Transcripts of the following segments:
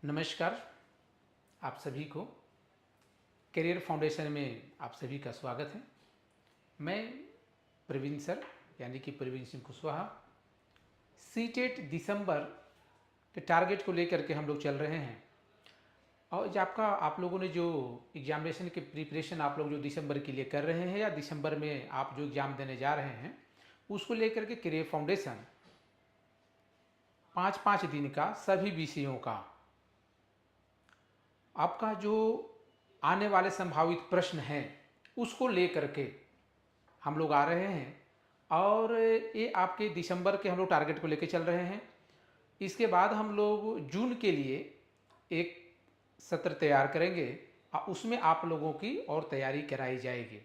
नमस्कार। आप सभी को करियर फाउंडेशन में आप सभी का स्वागत है। मैं प्रवीण सर यानी कि प्रवीण सिंह कुशवाहा सीटेट दिसंबर के टारगेट को लेकर के हम लोग चल रहे हैं। और जो आप लोगों ने जो एग्जामिनेशन के प्रिपरेशन आप लोग जो दिसंबर के लिए कर रहे हैं या दिसंबर में आप जो एग्ज़ाम देने जा रहे हैं उसको लेकर के करियर फाउंडेशन 5-5 दिन का सभी विषयों का आपका जो आने वाले संभावित प्रश्न हैं उसको लेकर के हम लोग आ रहे हैं। और ये आपके दिसंबर के हम लोग टारगेट को लेकर चल रहे हैं। इसके बाद हम लोग जून के लिए एक सत्र तैयार करेंगे और उसमें आप लोगों की और तैयारी कराई जाएगी।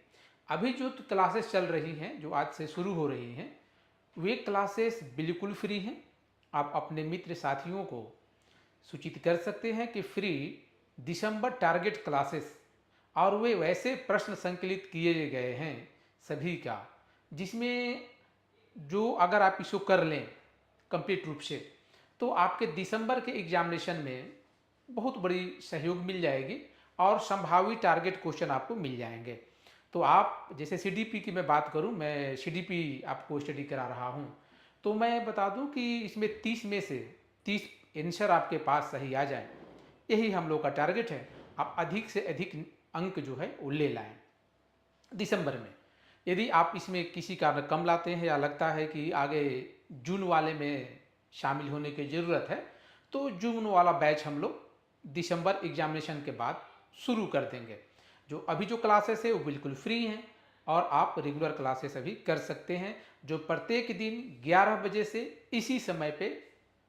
अभी जो क्लासेस चल रही हैं जो आज से शुरू हो रही हैं वे क्लासेस बिल्कुल फ्री हैं। आप अपने मित्र साथियों को सूचित कर सकते हैं कि फ्री दिसंबर टारगेट क्लासेस और वे वैसे प्रश्न संकलित किए गए हैं सभी का जिसमें जो अगर आप इसको कर लें कंप्लीट रूप से तो आपके दिसंबर के एग्जामिनेशन में बहुत बड़ी सहयोग मिल जाएगी और संभावित टारगेट क्वेश्चन आपको मिल जाएंगे। तो आप जैसे सीडीपी की मैं बात करूं, मैं सीडीपी आपको स्टडी करा रहा हूं, तो मैं बता दूं कि इसमें 30 में से 30 आंसर आपके पास सही आ जाए, यही हम लोग का टारगेट है। आप अधिक से अधिक अंक जो है वो ले लाएं दिसंबर में। यदि आप इसमें किसी कारण कम लाते हैं या लगता है कि आगे जून वाले में शामिल होने की ज़रूरत है तो जून वाला बैच हम लोग दिसंबर एग्जामिनेशन के बाद शुरू कर देंगे। जो अभी जो क्लासेस है वो बिल्कुल फ्री हैं और आप रेगुलर क्लासेस अभी कर सकते हैं जो प्रत्येक दिन 11 बजे से इसी समय पे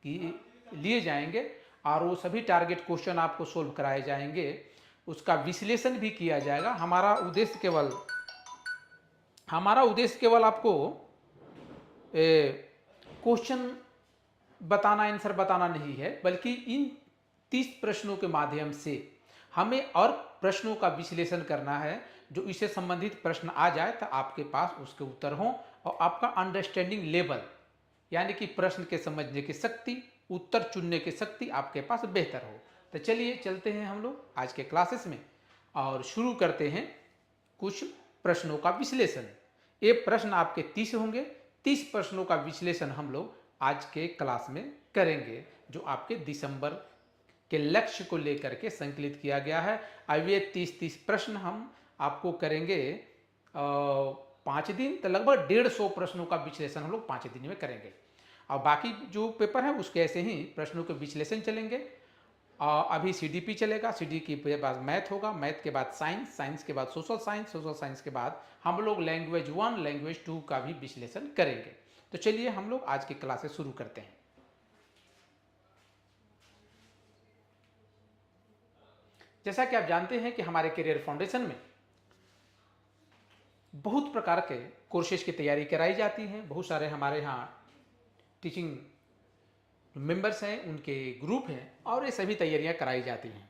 लिए जाएंगे और वो सभी टारगेट क्वेश्चन आपको सोल्व कराए जाएंगे। उसका विश्लेषण भी किया जाएगा। हमारा उद्देश्य केवल आपको क्वेश्चन बताना, आंसर बताना नहीं है, बल्कि इन 30 प्रश्नों के माध्यम से हमें और प्रश्नों का विश्लेषण करना है। जो इससे संबंधित प्रश्न आ जाए तो आपके पास उसके उत्तर हों और आपका अंडरस्टैंडिंग लेवल यानी कि प्रश्न के समझने की शक्ति, उत्तर चुनने की शक्ति आपके पास बेहतर हो। तो चलिए चलते हैं हम लोग आज के क्लासेस में और शुरू करते हैं कुछ प्रश्नों का विश्लेषण। ये प्रश्न आपके 30 होंगे। 30 प्रश्नों का विश्लेषण हम लोग आज के क्लास में करेंगे जो आपके दिसंबर के लक्ष्य को लेकर के संकलित किया गया है। अब ये 30 प्रश्न हम आपको करेंगे 5 दिन, तो लगभग 150 प्रश्नों का विश्लेषण हम लोग 5 दिन में करेंगे। और बाकी जो पेपर है उसके ऐसे ही प्रश्नों के विश्लेषण चलेंगे। अभी सीडीपी चलेगा, सीडीपी के बाद मैथ होगा, मैथ के बाद साइंस, साइंस के बाद सोशल साइंस, सोशल साइंस के बाद हम लोग लैंग्वेज 1, लैंग्वेज 2 का भी विश्लेषण करेंगे। तो चलिए हम लोग आज की क्लासेस शुरू करते हैं। जैसा कि आप जानते हैं कि हमारे करियर फाउंडेशन में बहुत प्रकार के कोर्सेज की तैयारी कराई जाती है। बहुत सारे हमारे यहाँ टीचिंग मेंबर्स हैं, उनके ग्रुप हैं और ये सभी तैयारियां कराई जाती हैं।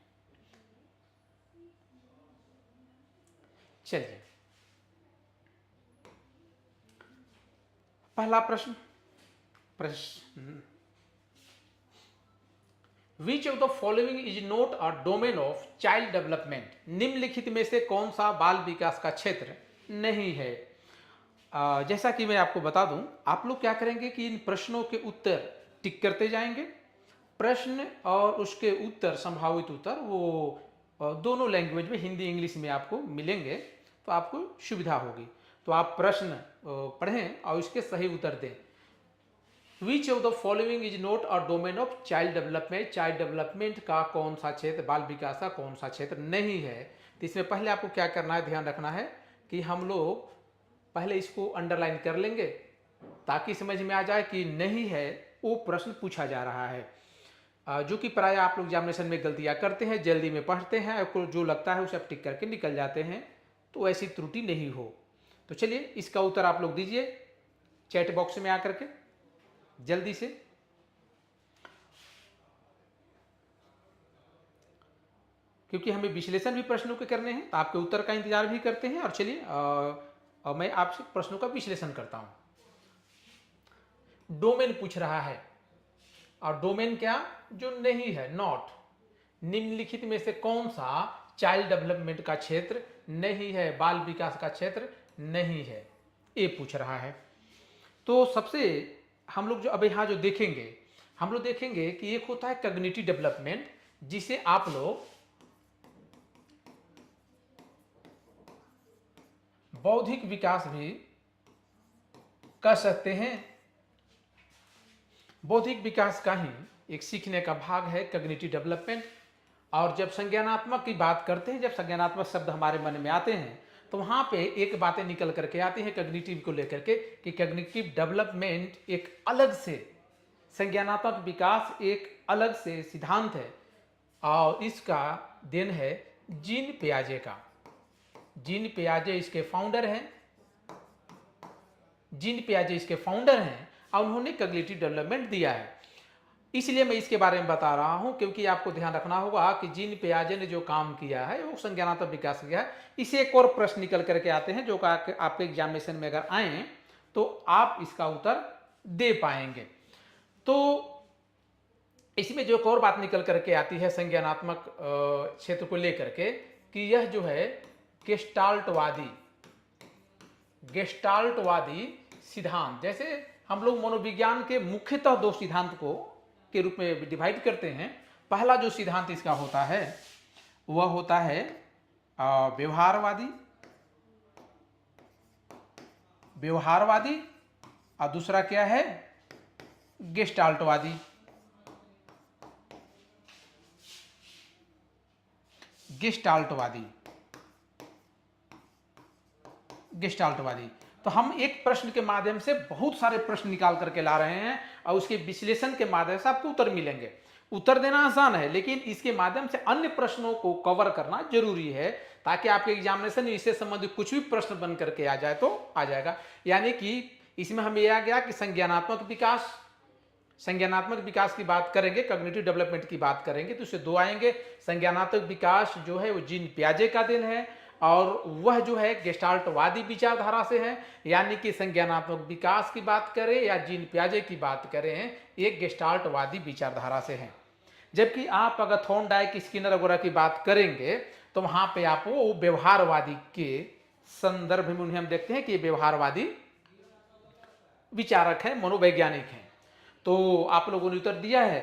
चलिए पहला प्रश्न which of the following is not a domain of child development. निम्नलिखित में से कौन सा बाल विकास का क्षेत्र नहीं है। जैसा कि मैं आपको बता दूं, आप लोग क्या करेंगे कि इन प्रश्नों के उत्तर टिक करते जाएंगे। प्रश्न और उसके उत्तर, संभावित उत्तर, वो दोनों लैंग्वेज में, हिंदी इंग्लिश में आपको मिलेंगे तो आपको सुविधा होगी। तो आप प्रश्न पढ़ें और इसके सही उत्तर दें। Which of the following is not a domain of child development. Child development का कौन सा क्षेत्र, बाल विकास का कौन सा क्षेत्र नहीं है। तो इसमें पहले आपको क्या करना है, ध्यान रखना है कि हम लोग पहले इसको अंडरलाइन कर लेंगे ताकि समझ में आ जाए कि नहीं है वो प्रश्न पूछा जा रहा है। जो कि प्राय आप लोग एग्जामिनेशन में गलतियां करते हैं, जल्दी में पढ़ते हैं और जो लगता है उसे आप टिक करके निकल जाते हैं, तो ऐसी त्रुटि नहीं हो। तो चलिए इसका उत्तर आप लोग दीजिए चैट बॉक्स में आकर के जल्दी से। क्योंकि हमें विश्लेषण भी प्रश्नों के करने हैं तो आपके उत्तर का इंतजार भी करते हैं। और चलिए मैं आपसे प्रश्नों का विश्लेषण करता हूं। डोमेन पूछ रहा है और डोमेन क्या, जो नहीं है, नॉट। निम्नलिखित में से कौन सा चाइल्ड डेवलपमेंट का क्षेत्र नहीं है, बाल विकास का क्षेत्र नहीं है, ये पूछ रहा है। तो सबसे हम लोग जो अब यहाँ जो देखेंगे, हम लोग देखेंगे कि एक होता है कॉग्निटिव डेवलपमेंट, जिसे आप लोग बौद्धिक विकास भी कह सकते हैं। बौद्धिक विकास का ही एक सीखने का भाग है कॉग्निटिव डेवलपमेंट। और जब संज्ञानात्मक की बात करते हैं, जब संज्ञानात्मक शब्द हमारे मन में आते हैं, तो वहां पे एक बातें निकल करके आती हैं कॉग्निटिव को लेकर के कि कॉग्निटिव डेवलपमेंट एक अलग से, संज्ञानात्मक विकास एक अलग से सिद्धांत है और इसका देन है जीन पियाजे का। जीन पियाजे इसके फाउंडर हैं, जीन पियाजे इसके फाउंडर हैं और उन्होंने कॉग्निटिव डेवलपमेंट दिया है। इसलिए मैं इसके बारे में बता रहा हूं क्योंकि आपको ध्यान रखना होगा कि जीन पियाजे ने जो काम किया है वो संज्ञानात्मक विकास किया है। इसे एक और प्रश्न निकल करके आते हैं जो आपके एग्जामिनेशन में अगर आए तो आप इसका उत्तर दे पाएंगे। तो इसमें जो एक और बात निकल करके आती है संज्ञानात्मक क्षेत्र को लेकर के कि यह जो है गेस्टाल्टवादी सिद्धांत, जैसे हम लोग मनोविज्ञान के मुख्यतः दो सिद्धांत को के रूप में डिवाइड करते हैं। पहला जो सिद्धांत इसका होता है वह होता है व्यवहारवादी और दूसरा क्या है, गेस्टाल्टवादी। गेस्टाल्टवादी। तो हम एक प्रश्न के माध्यम से बहुत सारे प्रश्न निकाल करके ला रहे हैं और उसके विश्लेषण के माध्यम से आपको उत्तर मिलेंगे। उत्तर देना आसान है लेकिन इसके माध्यम से अन्य प्रश्नों को कवर करना जरूरी है ताकि आपके एग्जामिनेशन में इससे संबंधित कुछ भी प्रश्न बन करके आ जाए तो आ जाएगा। यानी कि इसमें हमें यह आ गया कि संज्ञानात्मक विकास की बात करेंगे, कॉग्निटिव डेवलपमेंट की बात करेंगे तो उससे दो आएंगे। संज्ञानात्मक विकास जो है वो जीन पियाजे का देन है और वह जो है गेस्टाल्टवादी विचारधारा से है। यानी कि संज्ञानात्मक विकास की बात करें या जीन पियाजे की बात करें, एक गेस्टाल्टवादी विचारधारा से है। जबकि आप अगर थॉर्नडाइक, स्किनर वगैरह की बात करेंगे तो वहां पे आप वो व्यवहारवादी के संदर्भ में उन्हें हम देखते हैं कि व्यवहारवादी विचारक है, मनोवैज्ञानिक हैं। तो आप लोगों ने उत्तर दिया है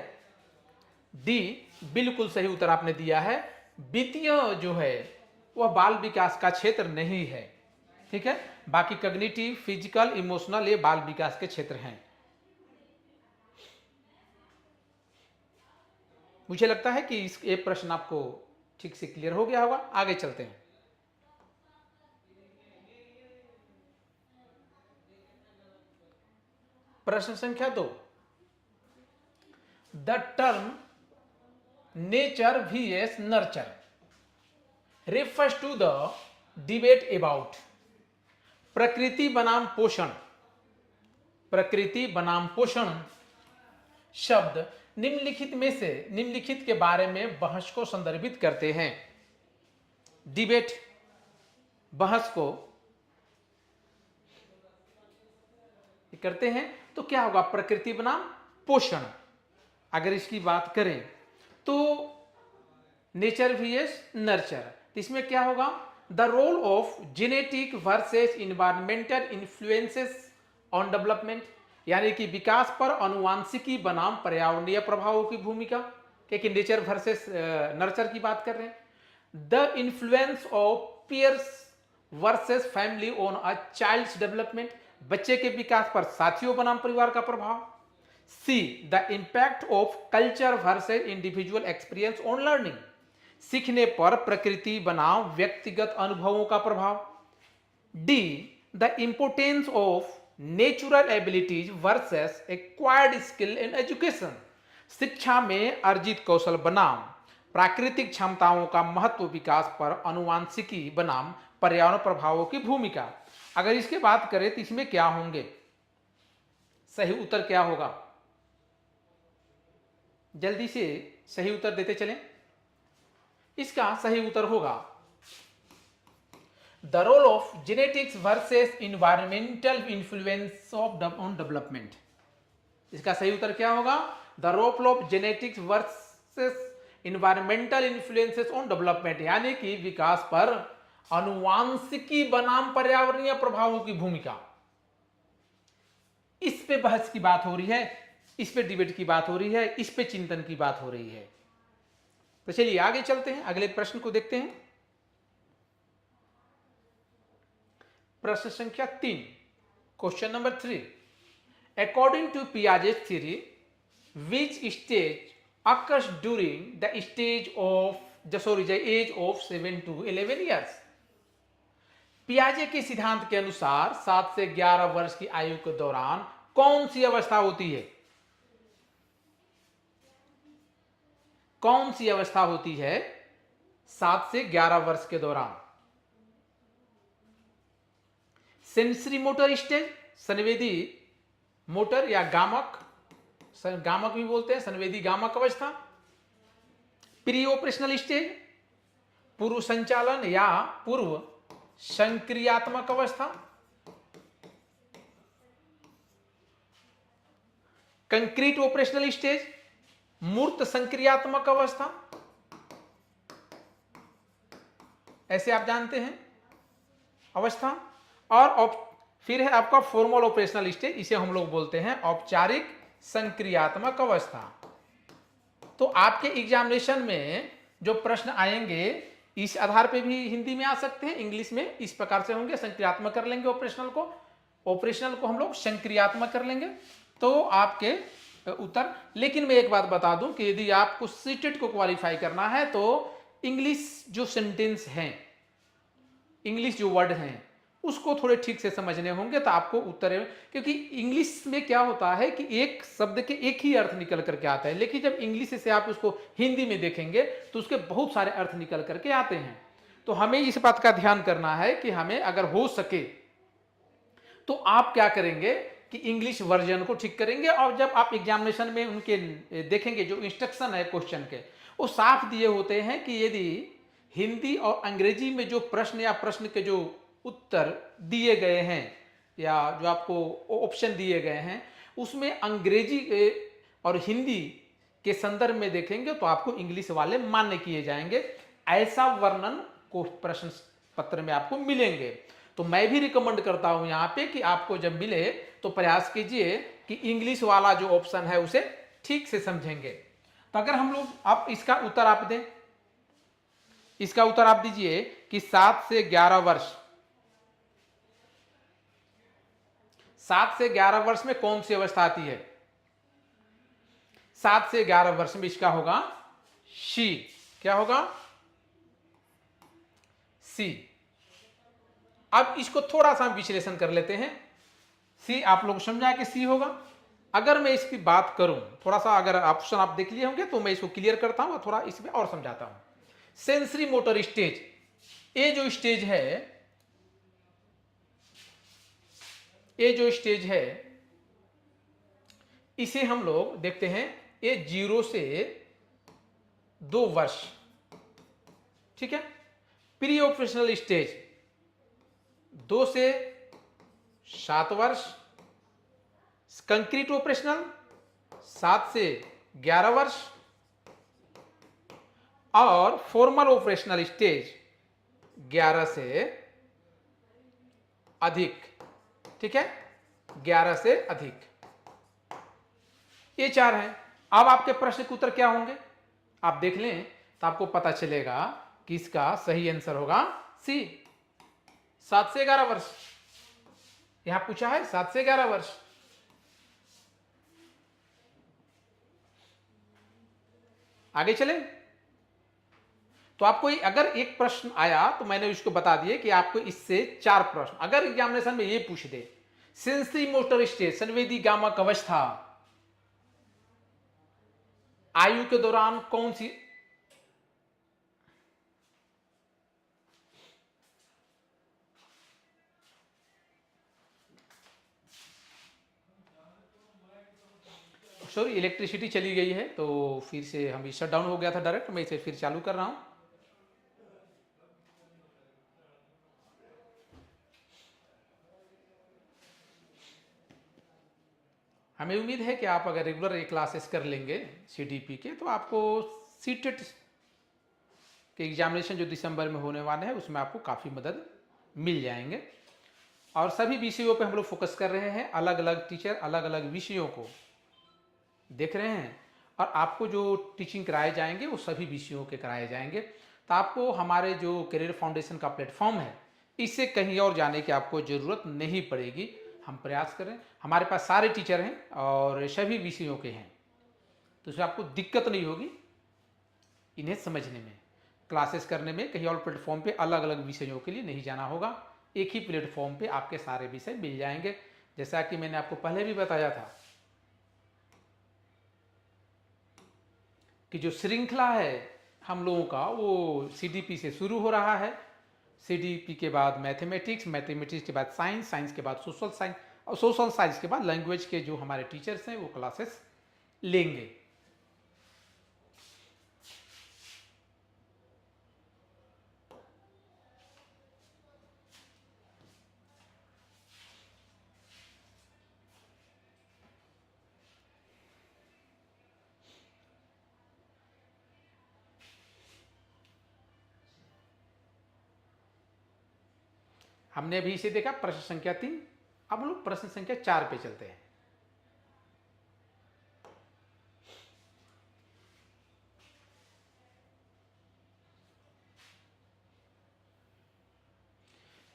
डी, बिल्कुल सही उत्तर आपने दिया है। वित्तीय जो है वह बाल विकास का क्षेत्र नहीं है, ठीक है। बाकी कॉग्निटिव, फिजिकल, इमोशनल ये बाल विकास के क्षेत्र हैं। मुझे लगता है कि इस ये प्रश्न आपको ठीक से क्लियर हो गया होगा। आगे चलते हैं। प्रश्न संख्या 2, the term nature vs nurture refers to the debate about प्रकृति बनाम पोषण। प्रकृति बनाम पोषण शब्द निम्नलिखित में से निम्नलिखित के बारे में बहस को संदर्भित करते हैं। डिबेट, बहस को करते हैं तो क्या होगा, प्रकृति बनाम पोषण। अगर इसकी बात करें तो नेचर vs नर्चर, इसमें क्या होगा, the role of genetic versus environmental influences on development, यानी कि विकास पर अनुवांशिकी बनाम पर्यावरणीय प्रभावों की भूमिका, क्योंकि नेचर वर्सेस नर्चर की बात कर रहे हैं। The influence of peers versus family on a child's development, बच्चे के विकास पर साथियों बनाम परिवार का प्रभाव। C, the impact of culture versus individual experience on learning, सीखने पर प्रकृति बनाम व्यक्तिगत अनुभवों का प्रभाव। D, the importance of natural abilities versus acquired skill in education, शिक्षा में अर्जित कौशल बनाम प्राकृतिक क्षमताओं का महत्व, विकास पर अनुवांशिकी बनाम पर्यावरण प्रभावों की भूमिका। अगर इसके बात करें तो इसमें क्या होंगे, सही उत्तर क्या होगा, जल्दी से सही उत्तर देते चलें। इसका सही उत्तर होगा the role of genetics versus environmental influence of on development. इसका सही उत्तर क्या होगा, the role of genetics versus environmental influences on development, यानी कि विकास पर आनुवांशिकी बनाम पर्यावरणीय प्रभावों की भूमिका, इस पे बहस की बात हो रही है, इस पे डिबेट की बात हो रही है, इस पे चिंतन की बात हो रही है। तो चलिए आगे चलते हैं, अगले प्रश्न को देखते हैं। प्रश्न संख्या 3, question number 3, according to Piaget theory which stage occurs during the stage of the age of 7 to 11 years। पियाजे के सिद्धांत के अनुसार 7 से 11 वर्ष की आयु के दौरान कौन सी अवस्था होती है? कौन सी अवस्था होती है 7 से 11 वर्ष के दौरान? सेंसरी मोटर स्टेज, संवेदी मोटर या गामक, गामक भी बोलते हैं, संवेदी गामक अवस्था। प्री ऑपरेशनल स्टेज, पूर्व संचालन या पूर्व संक्रियात्मक अवस्था। कंक्रीट ऑपरेशनल स्टेज, मूर्त संक्रियात्मक अवस्था। ऐसे आप जानते हैं अवस्था। और फिर है आपका फॉर्मल ऑपरेशनल स्टेज, इसे हम लोग बोलते हैं औपचारिक संक्रियात्मक अवस्था। तो आपके एग्जामिनेशन में जो प्रश्न आएंगे इस आधार पे भी हिंदी में आ सकते हैं, इंग्लिश में इस प्रकार से होंगे। संक्रियात्मक कर लेंगे ऑपरेशनल को हम लोग संक्रियात्मक कर लेंगे, तो आपके उत्तर। लेकिन मैं एक बात बता दूं कि यदि आपको सीटेट को क्वालिफाई करना है तो इंग्लिश जो सेंटेंस हैं, इंग्लिश जो वर्ड हैं, उसको थोड़े ठीक से समझने होंगे तो आपको उत्तर। क्योंकि इंग्लिश में क्या होता है कि एक शब्द के एक ही अर्थ निकल करके आता है, लेकिन जब इंग्लिश से आप उसको हिंदी में देखेंगे तो उसके बहुत सारे अर्थ निकल करके आते हैं। तो हमें इस बात का ध्यान करना है कि हमें अगर हो सके तो आप क्या करेंगे कि इंग्लिश वर्जन को ठीक करेंगे। और जब आप एग्जामिनेशन में उनके देखेंगे जो इंस्ट्रक्शन है क्वेश्चन के, वो साफ दिए होते हैं कि यदि हिंदी और अंग्रेजी में जो प्रश्न या प्रश्न के जो उत्तर दिए गए हैं या जो आपको ऑप्शन दिए गए हैं, उसमें अंग्रेजी और हिंदी के संदर्भ में देखेंगे तो आपको इंग्लिश वाले मान्य किए जाएंगे। ऐसा वर्णन को प्रश्न पत्र में आपको मिलेंगे। तो मैं भी रिकमेंड करता हूं यहां पे कि आपको जब मिले तो प्रयास कीजिए कि इंग्लिश वाला जो ऑप्शन है उसे ठीक से समझेंगे। तो अगर हम लोग, आप इसका उत्तर आप दें, इसका उत्तर आप दीजिए कि 7 से 11 वर्ष, 7 से 11 वर्ष में कौन सी अवस्था आती है? 7 से 11 वर्ष में इसका होगा सी। क्या होगा? सी। अब इसको थोड़ा सा विश्लेषण कर लेते हैं। सी आप लोग समझा कि सी होगा। अगर मैं इसकी बात करूं, थोड़ा सा अगर ऑप्शन आप देख लिए होंगे तो मैं इसको क्लियर करता हूं और थोड़ा इसमें और समझाता हूं। सेंसरी मोटर स्टेज, ये जो स्टेज है, ये जो स्टेज है इसे हम लोग देखते हैं, ये 0 से 2 वर्ष, ठीक है। प्री ऑपरेशनल स्टेज 2 से 7 वर्ष, कंक्रीट ऑपरेशनल 7 से 11 वर्ष, और फॉर्मल ऑपरेशनल स्टेज 11 से अधिक, ठीक है, 11 से अधिक। ये 4 हैं। अब आपके प्रश्न के उत्तर क्या होंगे आप देख लें तो आपको पता चलेगा कि इसका सही आंसर होगा सी, 7 से 11 वर्ष। यहां पूछा है 7 से 11 वर्ष। आगे चले तो आपको अगर एक प्रश्न आया तो मैंने उसको बता दिए कि आपको इससे 4 प्रश्न अगर एग्जामिनेशन में ये पूछ दे, सेंसरी मोटर स्टेज, संवेदी गामक अवस्था, आयु के दौरान कौन सी, सॉरी इलेक्ट्रिसिटी चली गई है तो फिर से हम शट डाउन हो गया था डायरेक्ट, मैं इसे फिर चालू कर रहा हूं। हमें उम्मीद है कि आप अगर रेगुलर क्लासेस कर लेंगे सीडीपी के तो आपको सीटेट के एग्जामिनेशन जो दिसंबर में होने वाले हैं उसमें आपको काफ़ी मदद मिल जाएंगे। और सभी विषयों पे हम लोग फोकस कर रहे हैं, अलग अलग टीचर अलग अलग विषयों को देख रहे हैं और आपको जो टीचिंग कराए जाएंगे वो सभी विषयों के कराए जाएंगे। तो आपको हमारे जो करियर फाउंडेशन का प्लेटफॉर्म है इससे कहीं और जाने की आपको ज़रूरत नहीं पड़ेगी। हम प्रयास करें, हमारे पास सारे टीचर हैं और सभी विषयों के हैं, तो उसमें आपको दिक्कत नहीं होगी इन्हें समझने में, क्लासेस करने में। कहीं और प्लेटफॉर्म पे अलग अलग विषयों के लिए नहीं जाना होगा, एक ही प्लेटफॉर्म पे आपके सारे विषय मिल जाएंगे। जैसा कि मैंने आपको पहले भी बताया था कि जो श्रृंखला है हम लोगों का वो सीडीपी से शुरू हो रहा है। सीडीपी के बाद मैथमेटिक्स, मैथमेटिक्स के बाद साइंस, साइंस के बाद सोशल साइंस और सोशल साइंस के बाद लैंग्वेज के जो हमारे टीचर्स हैं वो क्लासेस लेंगे। हमने अभी इसे देखा प्रश्न संख्या 3, अब हम लोग प्रश्न संख्या 4 पे चलते हैं।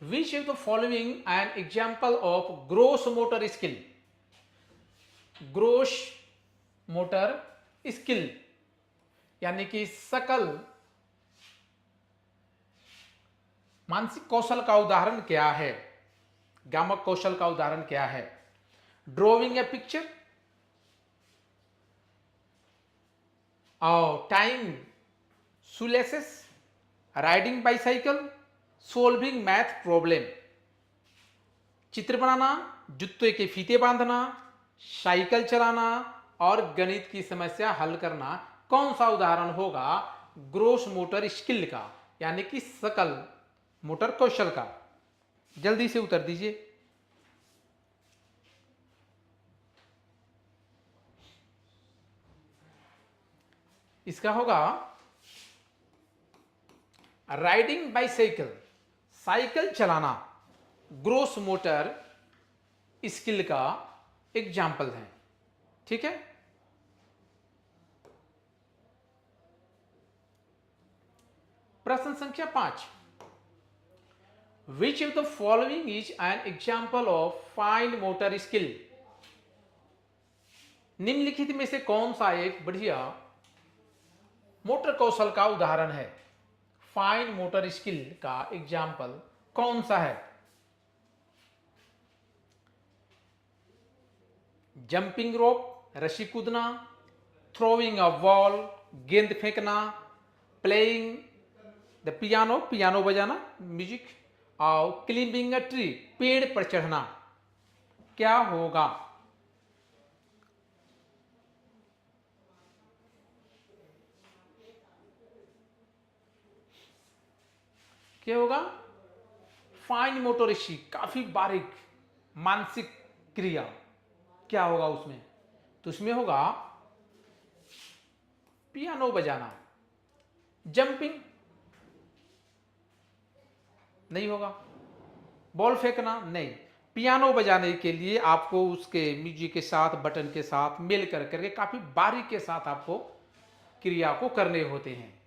Which of the following an example of gross motor skill? Gross motor skill यानी कि सकल मानसिक कौशल का उदाहरण क्या है, गामक कौशल का उदाहरण क्या है? ड्रॉइंग ए पिक्चर और tying shoelaces, riding bicycle, solving math problem. चित्र बनाना, जूते के फीते बांधना, साइकिल चलाना और गणित की समस्या हल करना कौन सा उदाहरण होगा ग्रोस मोटर स्किल का, यानी कि सकल मोटर कौशल का? जल्दी से उत्तर दीजिए। इसका होगा राइडिंग बाइसाइकिल, साइकिल चलाना ग्रोस मोटर स्किल का एग्जाम्पल है। ठीक है, प्रश्न संख्या 5, which of the following is an example of fine motor skill? निम्नलिखित में से कौन सा एक बढ़िया मोटर कौशल का उदाहरण है? फाइन मोटर स्किल का एग्जाम्पल कौन सा है? जंपिंग रोप, रस्सी कूदना, थ्रोइंग अ बॉल, गेंद फेंकना, प्लेइंग द पियानो, पियानो बजाना म्यूजिक, और क्लिंबिंग अ ट्री, पेड़ पर चढ़ना। क्या होगा? क्या होगा? फाइन मोटर स्किल, काफी बारीक मानसिक क्रिया। क्या होगा उसमें? तो उसमें होगा पियानो बजाना। जंपिंग नहीं होगा, बॉल फेंकना नहीं। पियानो बजाने के लिए आपको उसके म्यूजिक के साथ, बटन के साथ मिल कर करके काफी बारीक के साथ आपको क्रिया को करने होते हैं।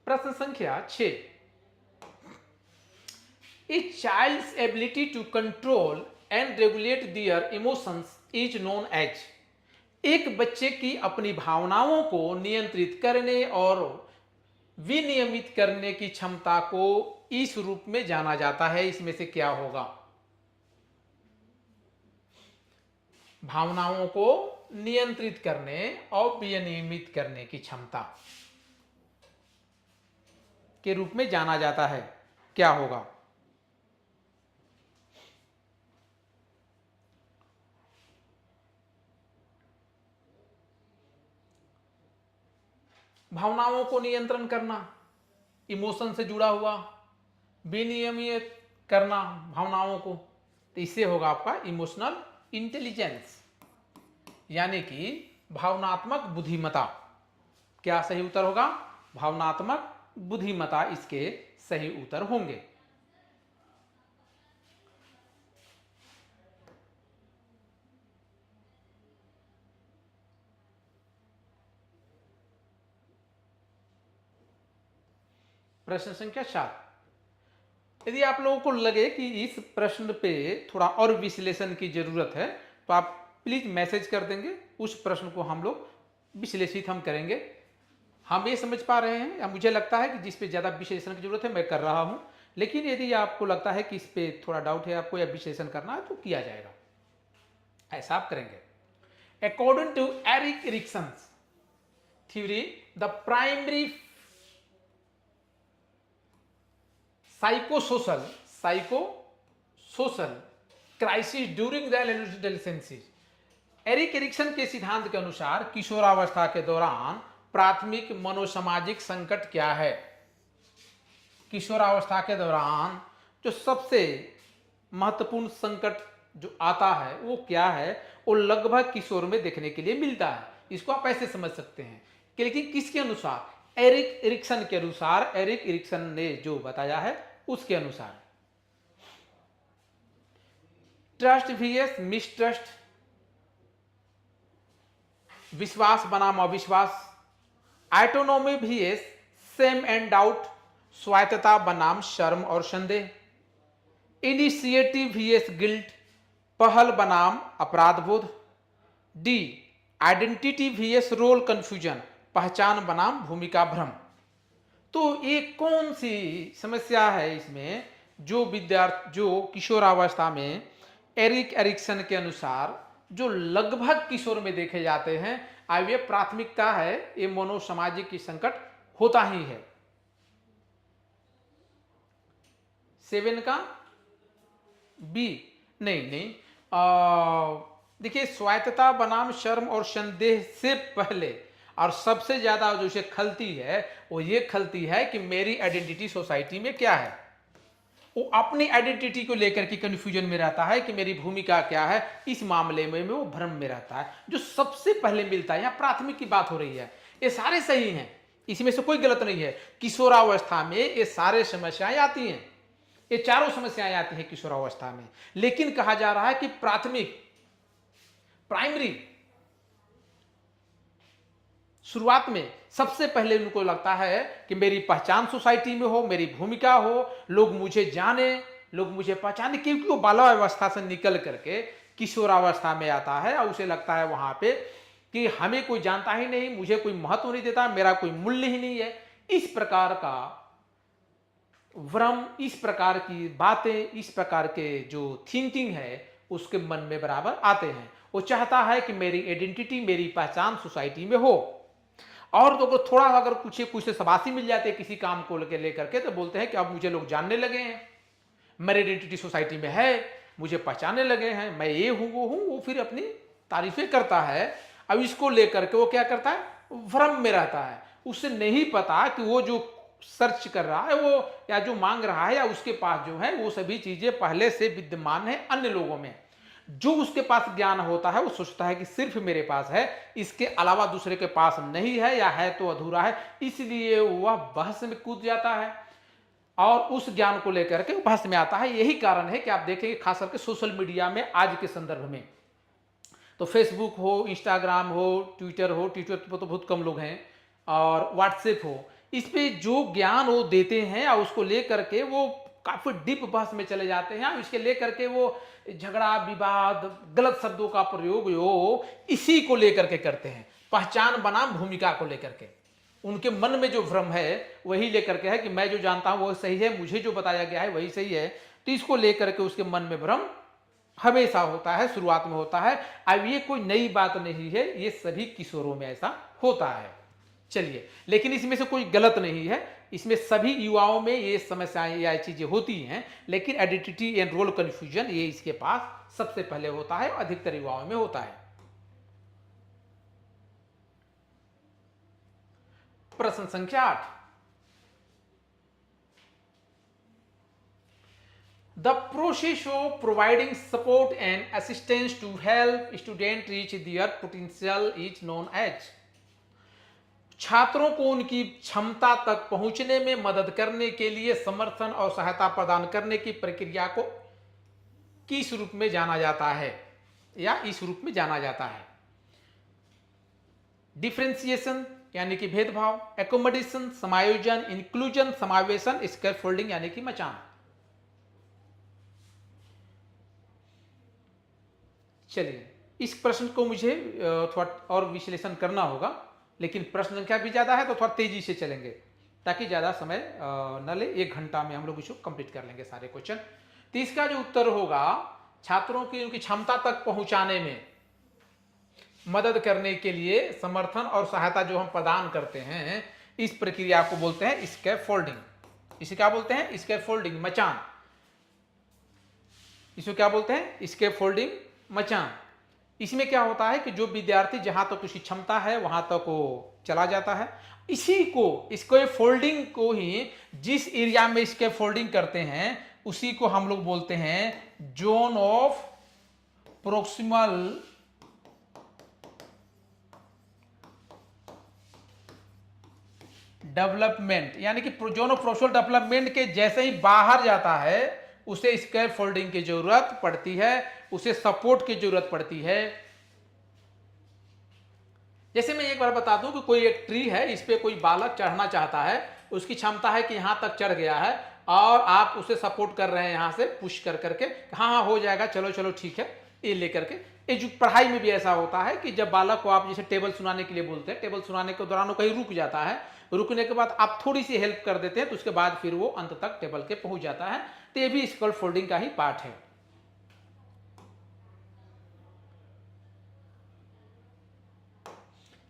प्रश्न संख्या 6, a child's ability to control and regulate their emotions is known as. एक बच्चे की अपनी भावनाओं को नियंत्रित करने और विनियमित करने की क्षमता को इस रूप में जाना जाता है। इसमें से क्या होगा? भावनाओं को नियंत्रित करने और विनियमित करने की क्षमता के रूप में जाना जाता है। क्या होगा? भावनाओं को नियंत्रण करना, इमोशन से जुड़ा हुआ, विनियमित करना भावनाओं को, तो इससे होगा आपका इमोशनल इंटेलिजेंस यानी कि भावनात्मक बुद्धिमत्ता। क्या सही उत्तर होगा? भावनात्मक बुद्धिमत्ता इसके सही उत्तर होंगे। प्रश्न संख्या 4। यदि आप लोगों को लगे कि इस प्रश्न पे थोड़ा और विश्लेषण की जरूरत है तो आप प्लीज मैसेज कर देंगे, उस प्रश्न को हम लोग विश्लेषित हम करेंगे। हम ये समझ पा रहे हैं या मुझे लगता है कि जिस पे ज़्यादा विश्लेषण की जरूरत है मैं कर रहा हूं, लेकिन यदि आपको लगता है कि इस पे थोड़ा डाउट है आपको या विश्लेषण करना है तो किया जाएगा, ऐसा आप करेंगे। According to Erik Erikson theory, the primary psychosocial crisis during the adolescence. Erik Erikson के सिद्धांत के अनुसार किशोरावस्था के दौरान प्राथमिक मनोसामाजिक संकट क्या है? किशोरावस्था के दौरान जो सबसे महत्वपूर्ण संकट जो आता है वो क्या है? वो लगभग किशोर में देखने के लिए मिलता है। इसको आप ऐसे समझ सकते हैं कि, लेकिन किसके अनुसार? एरिक एरिक्सन के अनुसार। एरिक एरिक्सन ने जो बताया है उसके अनुसार। ट्रस्ट वीएस मिसट्रस्ट, विश्वास बनाम अविश्वास। Autonomy V S shame and doubt, स्वायत्तता बनाम शर्म और संदेह। इनिशिएटिव वीएस गिल्ट, पहल बनाम अपराध बोध। The identity V S role confusion, पहचान बनाम भूमिका भ्रम। तो ये कौन सी समस्या है इसमें जो किशोरावस्था में एरिक एरिक्सन के अनुसार जो लगभग किशोर में देखे जाते हैं, अब ये प्राथमिकता है, ये मनोसामाजिक की संकट होता ही है। 7 का बी। नहीं, देखिए स्वायत्तता बनाम शर्म और संदेह से पहले और सबसे ज्यादा जो इसे खलती है वो ये खलती है कि मेरी आइडेंटिटी सोसाइटी में क्या है। वो अपनी आइडेंटिटी को लेकर के कंफ्यूजन में रहता है कि मेरी भूमिका क्या है, इस मामले में वो भ्रम में रहता है, जो सबसे पहले मिलता है। यहाँ प्राथमिक की बात हो रही है, ये सारे सही हैं, इसमें से कोई गलत नहीं है। किशोरावस्था में ये सारे समस्याएं आती हैं, ये चारों समस्याएं आती हैं किशोरावस्था में, लेकिन कहा जा रहा है कि प्राइमरी शुरुआत में सबसे पहले उनको लगता है कि मेरी पहचान सोसाइटी में हो, मेरी भूमिका हो, लोग मुझे जाने, लोग मुझे पहचाने, क्योंकि वो बाल्यावस्था से निकल करके किशोरावस्था में आता है और उसे लगता है वहां पे कि हमें कोई जानता ही नहीं, मुझे कोई महत्व नहीं देता, मेरा कोई मूल्य ही नहीं है। इस प्रकार का भ्रम, इस प्रकार की बातें, इस प्रकार के जो थिंकिंग है उसके मन में बराबर आते हैं। वो चाहता है कि मेरी आइडेंटिटी, मेरी पहचान सोसाइटी में हो। और तो थोड़ा अगर कुछ से शाबाशी मिल जाते किसी काम को लेकर के तो बोलते हैं कि अब मुझे लोग जानने लगे हैं, मेरी आइडेंटिटी सोसाइटी में है, मुझे पहचानने लगे हैं, मैं ये हूं वो हूं, वो फिर अपनी तारीफें करता है। अब इसको लेकर के वो क्या करता है? भ्रम में रहता है। उसे नहीं पता कि वो जो सर्च कर रहा है वो या जो मांग रहा है या उसके पास जो है वो सभी चीजें पहले से विद्यमान है अन्य लोगों में। जो उसके पास ज्ञान होता है वो सोचता है कि सिर्फ मेरे पास है, इसके अलावा दूसरे के पास नहीं है, या है तो अधूरा है, इसलिए वह बहस में कूद जाता है और उस ज्ञान को लेकर के बहस में आता है। यही कारण है कि आप देखेंगे खास करके सोशल मीडिया में आज के संदर्भ में तो फेसबुक हो, इंस्टाग्राम हो, ट्विटर पर तो बहुत कम लोग हैं, और व्हाट्सएप हो, इस पे जो ज्ञान वो देते हैं और उसको लेकर के वो काफी डीप बहस में चले जाते हैं। इसके लेकर के वो झगड़ा, विवाद, गलत शब्दों का प्रयोग यो इसी को लेकर के करते हैं, पहचान बनाम भूमिका को लेकर के। उनके मन में जो भ्रम है वही लेकर के है कि मैं जो जानता हूं वो सही है, मुझे जो बताया गया है वही सही है। तो इसको लेकर के उसके मन में भ्रम हमेशा होता है, शुरुआत में होता है। अब ये कोई नई बात नहीं है, ये सभी किशोरों में ऐसा होता है। चलिए, लेकिन इसमें से कोई गलत नहीं है, इसमें सभी युवाओं में ये समस्याएं या चीजें होती हैं, लेकिन आइडेंटिटी एंड रोल कंफ्यूजन ये इसके पास सबसे पहले होता है, अधिकतर युवाओं में होता है। प्रश्न संख्या 8। The process of providing support and assistance to help student reach their potential is known as. छात्रों को उनकी क्षमता तक पहुंचने में मदद करने के लिए समर्थन और सहायता प्रदान करने की प्रक्रिया को किस रूप में जाना जाता है या इस रूप में जाना जाता है? डिफरेंशिएशन यानी कि भेदभाव, एकोमोडेशन समायोजन, इंक्लूजन समावेशन, स्कैफोल्डिंग यानी कि मचान। चलिए, इस प्रश्न को मुझे थोड़ा और विश्लेषण करना होगा, लेकिन प्रश्न संख्या भी ज्यादा है तो थोड़ा तेजी से चलेंगे ताकि ज्यादा समय न ले। 1 घंटा में हम लोग इसको कंप्लीट कर लेंगे सारे क्वेश्चन। तो इसका जो उत्तर होगा, छात्रों की उनकी क्षमता तक पहुंचाने में मदद करने के लिए समर्थन और सहायता जो हम प्रदान करते हैं, इस प्रक्रिया को बोलते हैं स्कैफोल्डिंग। इसे क्या बोलते हैं? स्कैफोल्डिंग, मचान। इसको क्या बोलते हैं? स्कैफोल्डिंग, मचान। इसमें क्या होता है कि जो विद्यार्थी जहां तक उसकी क्षमता है वहां तक वो चला जाता है। इसी को, स्कैफोल्डिंग को ही जिस एरिया में स्कैफोल्डिंग करते हैं उसी को हम लोग बोलते हैं जोन ऑफ प्रोक्सिमल डेवलपमेंट, यानी कि जोन ऑफ प्रोक्सिमल डेवलपमेंट के जैसे ही बाहर जाता है उसे स्कैफोल्डिंग की जरूरत पड़ती है, उसे सपोर्ट की जरूरत पड़ती है। जैसे मैं एक बार बता दूं कि कोई एक ट्री है, इस पे कोई बालक चढ़ना चाहता है, उसकी क्षमता है कि यहां तक चढ़ गया है और आप उसे सपोर्ट कर रहे हैं, यहां से पुश कर करके, हाँ हाँ हो जाएगा, चलो चलो ठीक है, ये लेकर के। ये जो पढ़ाई में भी ऐसा होता है कि जब बालक को आप जैसे टेबल सुनाने के लिए बोलते हैं, टेबल सुनाने के दौरान वो कहीं रुक जाता है, रुकने के बाद आप थोड़ी सी हेल्प कर देते हैं तो उसके बाद फिर वो अंत तक टेबल के पहुंच जाता है। तो ये भी स्कैफोल्डिंग का ही पार्ट है।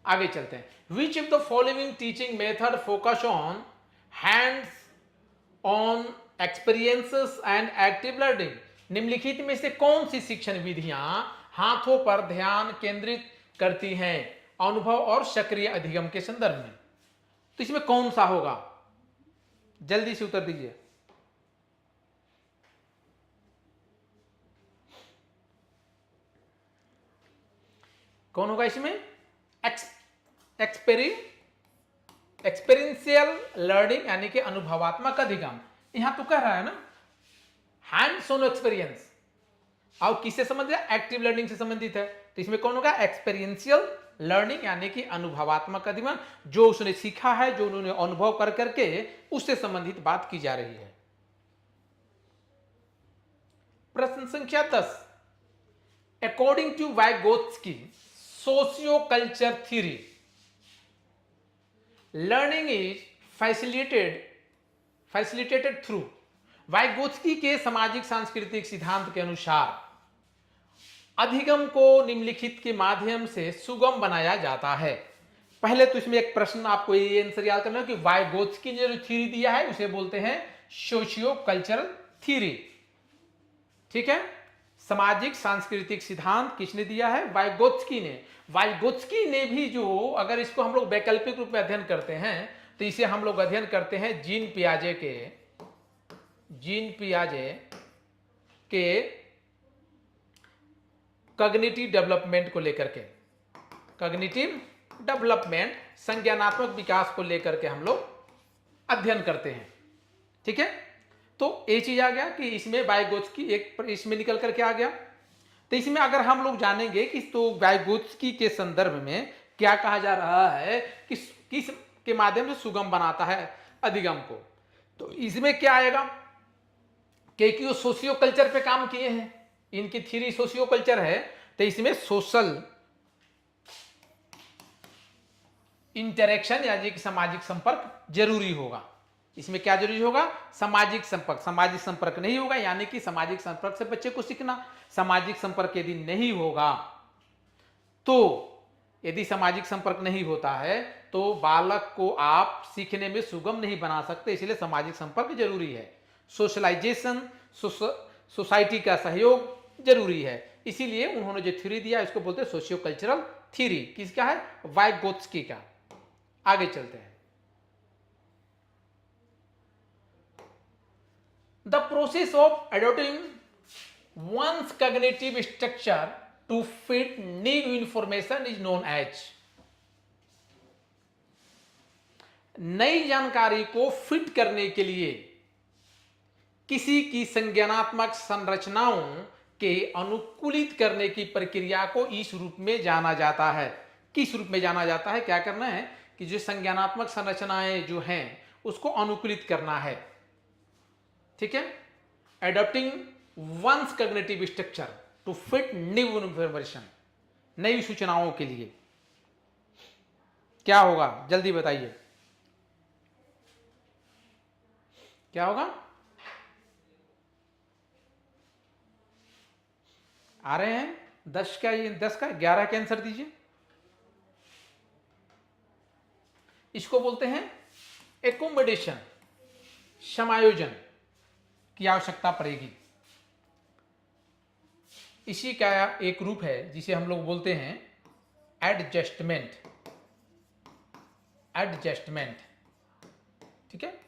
आगे चलते हैं। Which of the following teaching method focus on hands on experiences and active learning? निम्नलिखित में से कौन सी शिक्षण विधियां हाथों पर ध्यान केंद्रित करती हैं अनुभव और सक्रिय अधिगम के संदर्भ में? तो इसमें कौन सा होगा? जल्दी से उत्तर दीजिए। कौन होगा इसमें? एक्सपेरिंशियल लर्निंग यानी कि अनुभवात्मक अधिगम। यहां तो कह रहा है ना हैंड्स ऑन एक्सपीरियंस, और किससे संबंधित है? एक्टिव लर्निंग से संबंधित है। तो इसमें कौन होगा? एक्सपेरिंशियल लर्निंग यानी कि अनुभवात्मक अधिगम, जो उसने सीखा है, जो उन्होंने अनुभव कर करके उससे संबंधित बात की जा रही है। प्रश्न संख्या 10, according to Vygotsky socio culture theory, learning is facilitated through. वाइगोत्स्की के सामाजिक सांस्कृतिक सिद्धांत के अनुसार अधिगम को निम्नलिखित के माध्यम से सुगम बनाया जाता है। पहले तो इसमें एक प्रश्न आपको ये आंसर याद करना है कि वाइगोत्स्की ने जो थ्योरी दिया है उसे बोलते हैं सोशियो कल्चरल थ्योरी। ठीक है, सामाजिक सांस्कृतिक सिद्धांत किसने दिया है? वाइगोत्स्की ने। वाइगोत्स्की ने भी जो, अगर इसको हम लोग वैकल्पिक रूप में अध्ययन करते हैं तो इसे हम लोग अध्ययन करते हैं जीन पियाजे के कॉग्निटिव डेवलपमेंट को लेकर के, कॉग्निटिव डेवलपमेंट संज्ञानात्मक विकास को लेकर के हम लोग अध्ययन करते हैं। ठीक है, तो ये चीज आ गया कि इसमें वाइगोत्स्की एक इसमें निकल करके आ गया। तो इसमें अगर हम लोग जानेंगे कि तो वाइगोत्स्की के संदर्भ में क्या कहा जा रहा है कि किस के माध्यम से सुगम बनाता है अधिगम को, तो इसमें क्या आएगा कि वो सोशियो कल्चर पे काम किए हैं, इनकी थ्योरी सोशियो कल्चर है, तो इसमें सोशल इंटरेक्शन यानी कि सामाजिक संपर्क जरूरी होगा। इसमें क्या जरूरी होगा? सामाजिक संपर्क। सामाजिक संपर्क नहीं होगा यानी कि सामाजिक संपर्क से बच्चे को सीखना, सामाजिक संपर्क यदि नहीं होगा तो, यदि सामाजिक संपर्क नहीं होता है तो बालक को आप सीखने में सुगम नहीं बना सकते, इसलिए सामाजिक संपर्क जरूरी है। सोशलाइजेशन, सोसाइटी का सहयोग जरूरी है। इसीलिए उन्होंने जो थ्योरी दिया इसको बोलते हैं सोशियो कल्चरल थ्योरी। किसका है? वाइगोत्स्की का। आगे चलते हैं। The process of adopting one's cognitive structure to fit new information is known as। नई जानकारी को फिट करने के लिए किसी की संज्ञानात्मक संरचनाओं के अनुकूलित करने की प्रक्रिया को इस रूप में जाना जाता है। किस रूप में जाना जाता है? क्या करना है कि जो संज्ञानात्मक संरचनाएं जो हैं उसको अनुकूलित करना है। ठीक है, adopting one's cognitive structure to fit new information, नई सूचनाओं के लिए क्या होगा जल्दी बताइए, क्या होगा? आ रहे हैं 10 का, ये 10 का 11 का आंसर दीजिए। इसको बोलते हैं एकोमोडेशन, समायोजन की आवश्यकता पड़ेगी। इसी का एक रूप है जिसे हम लोग बोलते हैं एडजस्टमेंट। एडजस्टमेंट, ठीक है,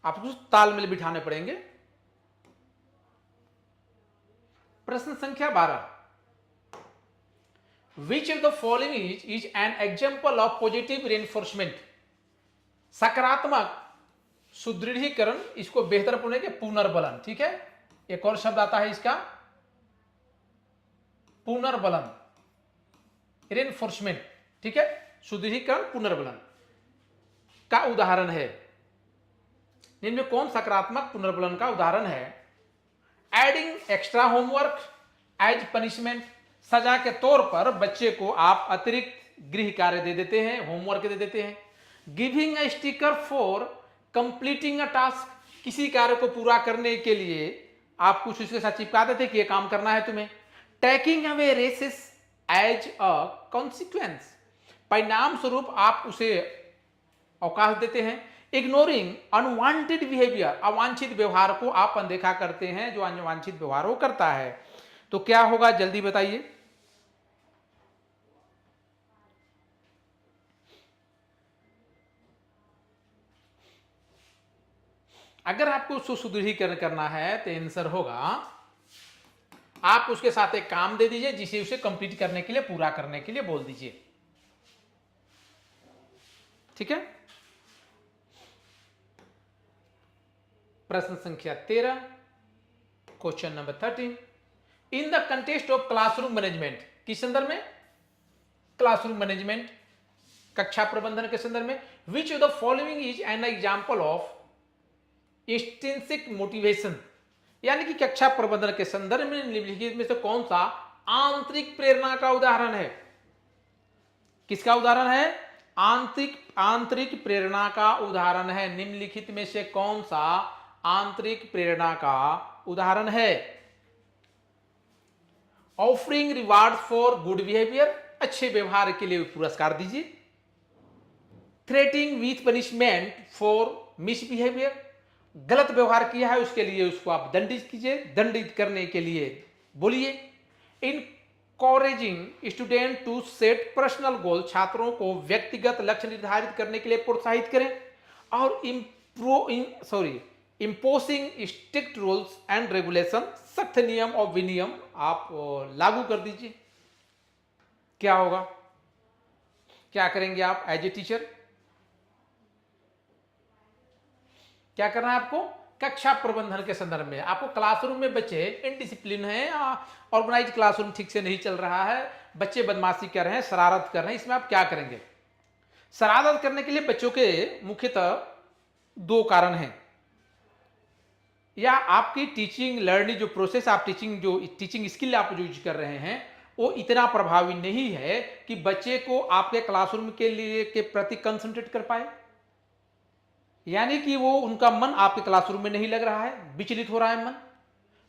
आपको तालमेल बिठाने पड़ेंगे। प्रश्न संख्या 12, which of the following is an example of positive reinforcement. सकारात्मक सुदृढ़ीकरण, इसको बेहतर होने के पुनर्बलन। ठीक है, एक और शब्द आता है इसका पुनर्बलन, रेनफोर्समेंट। ठीक है, सुदृढ़ीकरण पुनर्बलन का उदाहरण है। इनमें कौन सकारात्मक पुनर्बलन का उदाहरण है? Adding extra homework as punishment, सजा के तौर पर बच्चे को आप अतिरिक्त गृह कार्य दे देते हैं, होमवर्क दे देते हैं। Giving a sticker for completing a task, किसी कार्य को पूरा करने के लिए आप कुछ उसके साथ चिपका देते कि ये काम करना है तुम्हें। Taking away recess as a consequence, परिणाम स्वरूप आप उसे अवकाश देते हैं। इग्नोरिंग अनवांटेड बिहेवियर, अवांछित व्यवहार को आप अनदेखा करते हैं, जो अनवांछित व्यवहार वो करता है। तो क्या होगा जल्दी बताइए? अगर आपको उसको सुदृढ़ीकरण करना है तो आंसर होगा, आप उसके साथ एक काम दे दीजिए जिसे उसे कंप्लीट करने के लिए, पूरा करने के लिए बोल दीजिए। ठीक है, प्रश्न संख्या 13, question number 13, in the context of classroom management, किस संदर्भ में? क्लासरूम मैनेजमेंट, कक्षा प्रबंधन के संदर्भ में। Which of the following is an example of intrinsic motivation, यानी कि कक्षा प्रबंधन के संदर्भ में निम्नलिखित में से कौन सा आंतरिक प्रेरणा का उदाहरण है? किसका उदाहरण है? आंतरिक प्रेरणा का उदाहरण है। निम्नलिखित में से कौन सा आंतरिक प्रेरणा का उदाहरण है? Offering reward for good behaviour, अच्छे व्यवहार के लिए पुरस्कार दीजिए। Threatening with punishment for misbehaviour, गलत व्यवहार किया है उसके लिए उसको आप दंडित कीजिए, दंडित करने के लिए बोलिए। Encouraging student to set personal goal, छात्रों को व्यक्तिगत लक्ष्य निर्धारित करने के लिए प्रोत्साहित करें। और imposing strict rules and regulation, सख्त नियम और विनियम आप लागू कर दीजिए। क्या होगा? क्या करेंगे आप एज ए टीचर? क्या करना है आपको? कक्षा प्रबंधन के संदर्भ में आपको क्लासरूम में बच्चे इनडिसिप्लिन है, ऑर्गेनाइज क्लासरूम ठीक से नहीं चल रहा है, बच्चे बदमाशी कर रहे हैं, शरारत कर रहे हैं, इसमें आप क्या करेंगे? शरारत करने के लिए बच्चों के मुख्यतः 2 कारण हैं। या आपकी टीचिंग लर्निंग जो प्रोसेस, आप टीचिंग स्किल आप जो यूज कर रहे हैं वो इतना प्रभावी नहीं है कि बच्चे को आपके क्लासरूम के लिए के प्रति कंसंट्रेट कर पाए, यानी कि वो उनका मन आपके क्लासरूम में नहीं लग रहा है, विचलित हो रहा है मन।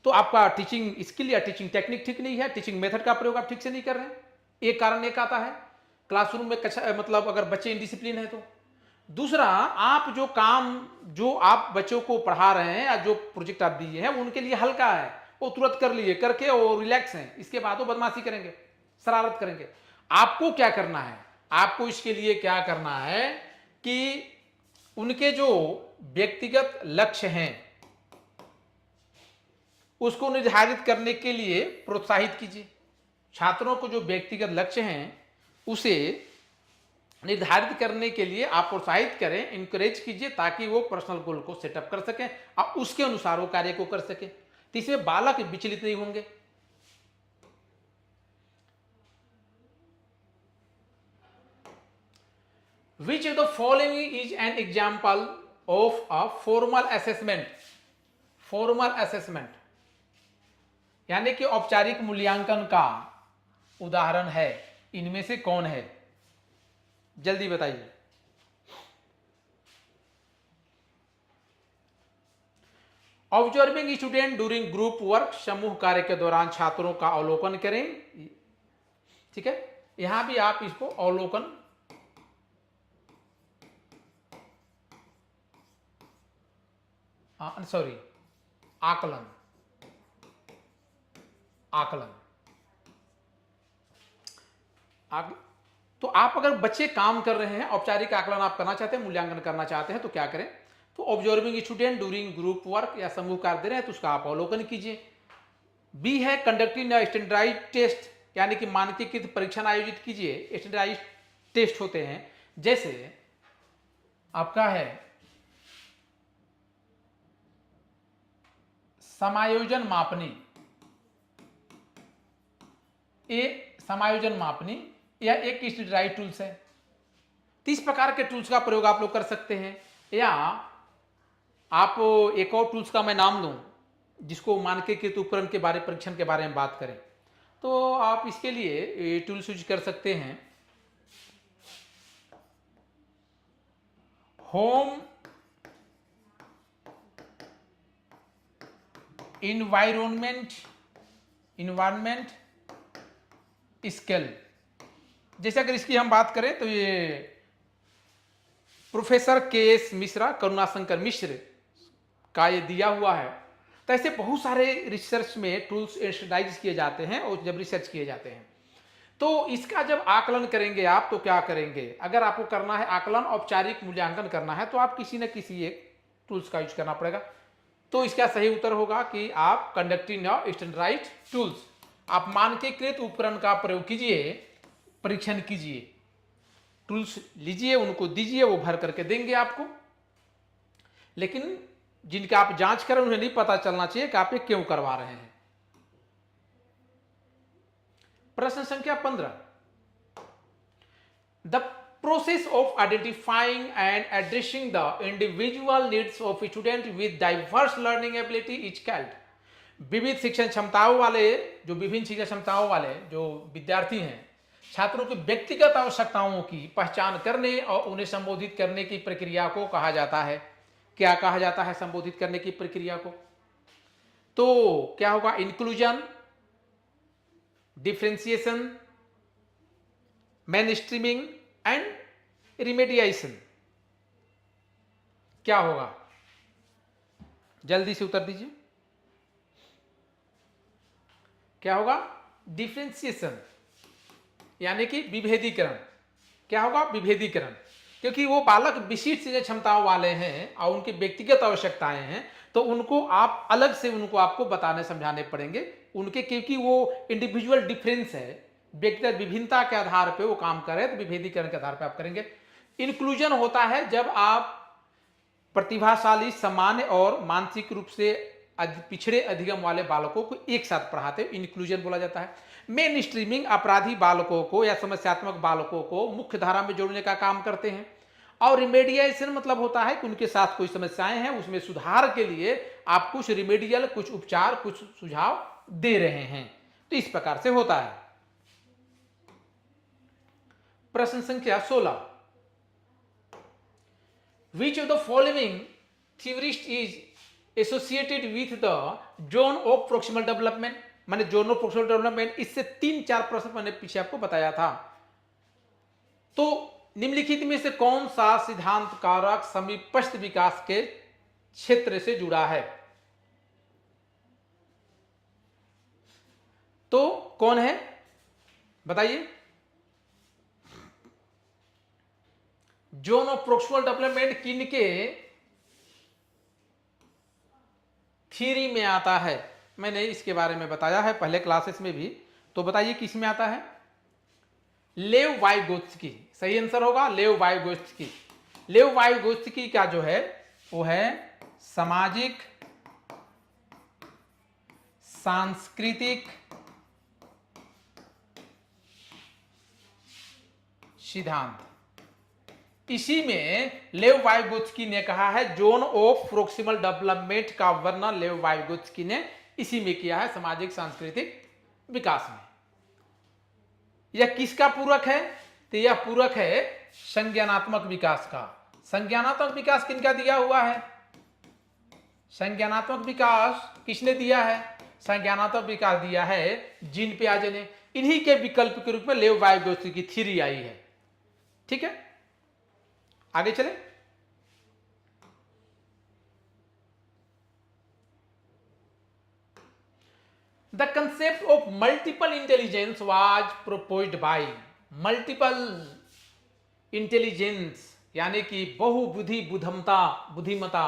तो आपका टीचिंग स्किल या टीचिंग टेक्निक ठीक नहीं है, टीचिंग मेथड का प्रयोग आप ठीक से नहीं कर रहे हैं। एक कारण एक आता है क्लासरूम में मतलब अगर बच्चे इनडिसिप्लिन है तो। दूसरा, आप जो काम जो आप बच्चों को पढ़ा रहे हैं या जो प्रोजेक्ट आप दिए हैं उनके लिए हल्का है, वो तुरंत कर लिए, करके वो रिलैक्स हैं, इसके बाद वो बदमाशी करेंगे, शरारत करेंगे। आपको क्या करना है? आपको इसके लिए क्या करना है कि उनके जो व्यक्तिगत लक्ष्य हैं उसको निर्धारित करने के लिए प्रोत्साहित कीजिए। छात्रों को जो व्यक्तिगत लक्ष्य हैं उसे निर्धारित करने के लिए आप प्रोत्साहित करें, इंकरेज कीजिए, ताकि वो पर्सनल गोल को सेटअप कर सकें और उसके अनुसार वो कार्य को कर सकें। तो इसमें बालक विचलित नहीं होंगे। Which of the following is an example of a formal assessment? Formal assessment यानी कि औपचारिक मूल्यांकन का उदाहरण है, इनमें से कौन है? जल्दी बताइए। Observing student during group work, समूह कार्य के दौरान छात्रों का अवलोकन करें। ठीक है, यहां भी आप इसको अवलोकन सॉरी आकलन तो आप अगर बच्चे काम कर रहे हैं, औपचारिक आकलन आप करना चाहते हैं, मूल्यांकन करना चाहते हैं, तो क्या करें? तो observing student during group work या समूह कार्य दे रहे हैं तो उसका आप अवलोकन कीजिए। बी है कंडक्टिंग स्टैंडर्डाइज्ड टेस्ट, यानी कि मानकीकृत परीक्षण आयोजित कीजिए। स्टैंडर्डाइज्ड टेस्ट होते हैं, जैसे आपका है समायोजन मापनी, ये समायोजन मापनी या एक स्टैंडर्डाइज्ड टूल्स है। तो इस प्रकार के टूल्स का प्रयोग आप लोग कर सकते हैं। या आप एक और टूल्स का मैं नाम दूं जिसको मानकीकृत उपकरण के बारे परीक्षण के बारे में बात करें, तो आप इसके लिए टूल्स यूज कर सकते हैं। Home environment scale. जैसे अगर इसकी हम बात करें तो ये प्रोफेसर के.एस. मिश्रा, करुणाशंकर मिश्र का ये दिया हुआ है। तो ऐसे बहुत सारे रिसर्च में टूल्स स्टैंडर्डाइज किए जाते हैं, और जब रिसर्च किए जाते हैं तो इसका जब आकलन करेंगे आप तो क्या करेंगे? अगर आपको करना है आकलन, औपचारिक मूल्यांकन करना है, तो आप किसी न किसी एक टूल्स का यूज करना पड़ेगा। तो इसका सही उत्तर होगा कि आप कंडक्टिंग स्टैंडर्डाइज्ड टूल्स, आप मानकीकृत उपकरण का प्रयोग कीजिए, परीक्षण कीजिए, टूल्स लीजिए, उनको दीजिए, वो भर करके देंगे आपको। लेकिन जिनका आप जांच करें उन्हें नहीं पता चलना चाहिए कि आप ये क्यों करवा रहे हैं। प्रश्न संख्या 15, the process of identifying and addressing the individual needs of student with diverse learning ability is called. विविध शिक्षण क्षमताओं वाले, जो विभिन्न शिक्षण क्षमताओं वाले जो विद्यार्थी हैं, छात्रों की व्यक्तिगत आवश्यकताओं की पहचान करने और उन्हें संबोधित करने की प्रक्रिया को कहा जाता है। क्या कहा जाता है संबोधित करने की प्रक्रिया को? तो क्या होगा? Inclusion, differentiation, mainstreaming and remediation. क्या होगा? जल्दी से उत्तर दीजिए। क्या होगा? डिफरेंशिएशन यानी कि विभेदीकरण। क्या होगा? विभेदीकरण। क्योंकि वो बालक विशिष्ट क्षमताओं वाले हैं और उनकी व्यक्तिगत आवश्यकताएं हैं, तो उनको आप अलग से उनको आपको बताने समझाने पड़ेंगे उनके, क्योंकि वो इंडिविजुअल डिफरेंस है, व्यक्तिगत विभिन्नता के आधार पे वो काम करें, तो विभेदीकरण के आधार पे आप करेंगे। इंक्लूजन होता है जब आप प्रतिभाशाली, सामान्य और मानसिक रूप से पिछड़े अधिगम वाले बालकों को एक साथ पढ़ाते हैं, इंक्लूजन बोला जाता है। मेन स्ट्रीमिंग अपराधी बालकों को या समस्यात्मक बालकों को मुख्य धारा में जोड़ने का काम करते हैं। और रिमेडिएशन मतलब होता है कि उनके साथ कोई समस्याएं हैं, उसमें सुधार के लिए आप कुछ रिमेडियल, कुछ उपचार, कुछ सुझाव दे रहे हैं। तो इस प्रकार से होता है। प्रश्न संख्या 16, Which of the following theorist is associated with the zone of proximal development? मैंने जोन ऑफ प्रोक्सिमल डेवलपमेंट, इससे 3-4 प्रश्न मैंने पीछे आपको बताया था। तो निम्नलिखित में से कौन सा सिद्धांत कारक समीपस्थ विकास के क्षेत्र से जुड़ा है? तो कौन है बताइए? जोन ऑफ प्रोक्सिमल डेवलपमेंट किनके थ्योरी में आता है? मैंने इसके बारे में बताया है पहले क्लासेस में भी, तो बताइए किस में आता है? लेव वाइगोत्स्की, सही आंसर होगा लेव वाइगोत्स्की। लेव वाइगोत्स्की का जो है वो है सामाजिक सांस्कृतिक सिद्धांत। इसी में लेव वाइगोत्स्की ने कहा है जोन ऑफ प्रोक्सिमल डेवलपमेंट का वर्णन लेव वाइगोत्स्की ने इसी में किया है, सामाजिक सांस्कृतिक विकास में। यह किसका पूरक है? तो यह पूरक है संज्ञानात्मक विकास का। संज्ञानात्मक विकास किनका दिया हुआ है? संज्ञानात्मक विकास किसने दिया है? संज्ञानात्मक विकास दिया है जीन पियाजे ने। इन्हीं के विकल्प के रूप में लेव वाइगोत्स्की की थ्योरी आई है। ठीक है, आगे चले। The concept of multiple intelligence was proposed by. Multiple intelligence यानी कि बहुबुद्धि बुद्धिमता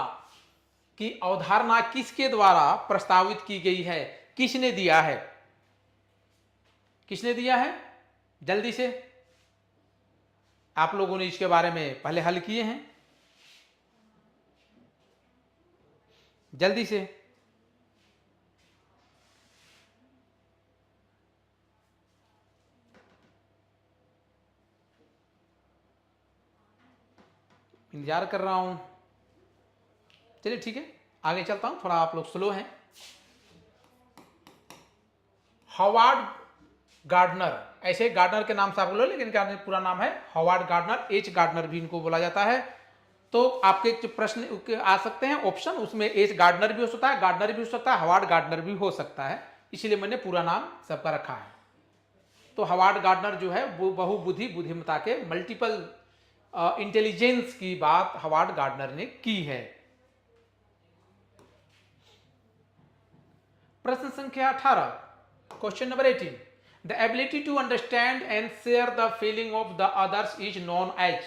की अवधारणा किसके द्वारा प्रस्तावित की गई है? किसने दिया है? किसने दिया है? जल्दी से, आप लोगों ने इसके बारे में पहले हल किए हैं, जल्दी से। इंतजार कर रहा हूं। चलिए ठीक है, आगे चलता हूं, थोड़ा आप लोग स्लो हैं। हॉवार्ड गार्डनर, ऐसे गार्डनर के नाम से आप लोग, लेकिन इनका पूरा नाम है हॉवार्ड गार्डनर, एच गार्डनर भी इनको बोला जाता है। तो आपके जो प्रश्न आ सकते हैं ऑप्शन, उसमें एच गार्डनर भी हो सकता है, गार्डनर भी हो सकता है, हॉवार्ड गार्डनर भी हो सकता है, इसीलिए मैंने पूरा नाम सबका रखा है। तो हॉवार्ड गार्डनर जो है वो बहुबुद्धि बुद्धिमत्ता के मल्टीपल इंटेलिजेंस की बात हॉवार्ड गार्डनर ने की है। प्रश्न संख्या 18, question number 18, the ability to understand and share the feeling of the others is known as.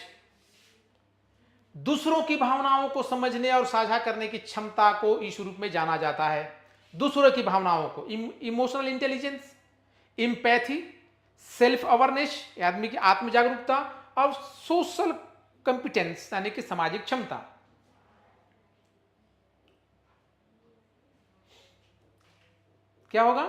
दूसरों की भावनाओं को समझने और साझा करने की क्षमता को इस रूप में जाना जाता है। दूसरों की भावनाओं को emotional intelligence, empathy, self awareness आदमी की आत्म जागरूकता, और सोशल कंपिटेंस यानी कि सामाजिक क्षमता। क्या होगा?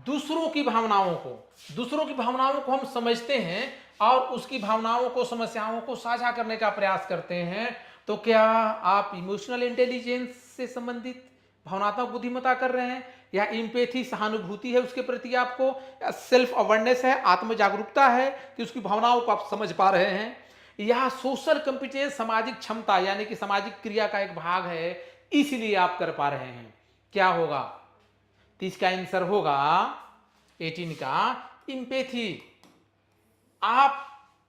दूसरों की भावनाओं को हम समझते हैं और उसकी भावनाओं को, समस्याओं को साझा करने का प्रयास करते हैं। तो क्या आप इमोशनल इंटेलिजेंस से संबंधित भावनात्मक बुद्धिमत्ता कर रहे हैं, या इम्पैथी सहानुभूति है उसके प्रति आपको, या सेल्फ अवेयरनेस है, आत्म जागरूकता है कि उसकी भावनाओं को आप समझ पा रहे हैं, या सोशल कंपिटेंस सामाजिक क्षमता यानी कि सामाजिक क्रिया का एक भाग है इसलिए आप कर पा रहे हैं? क्या होगा? तो इसका आंसर होगा 18 का इम्पैथी। आप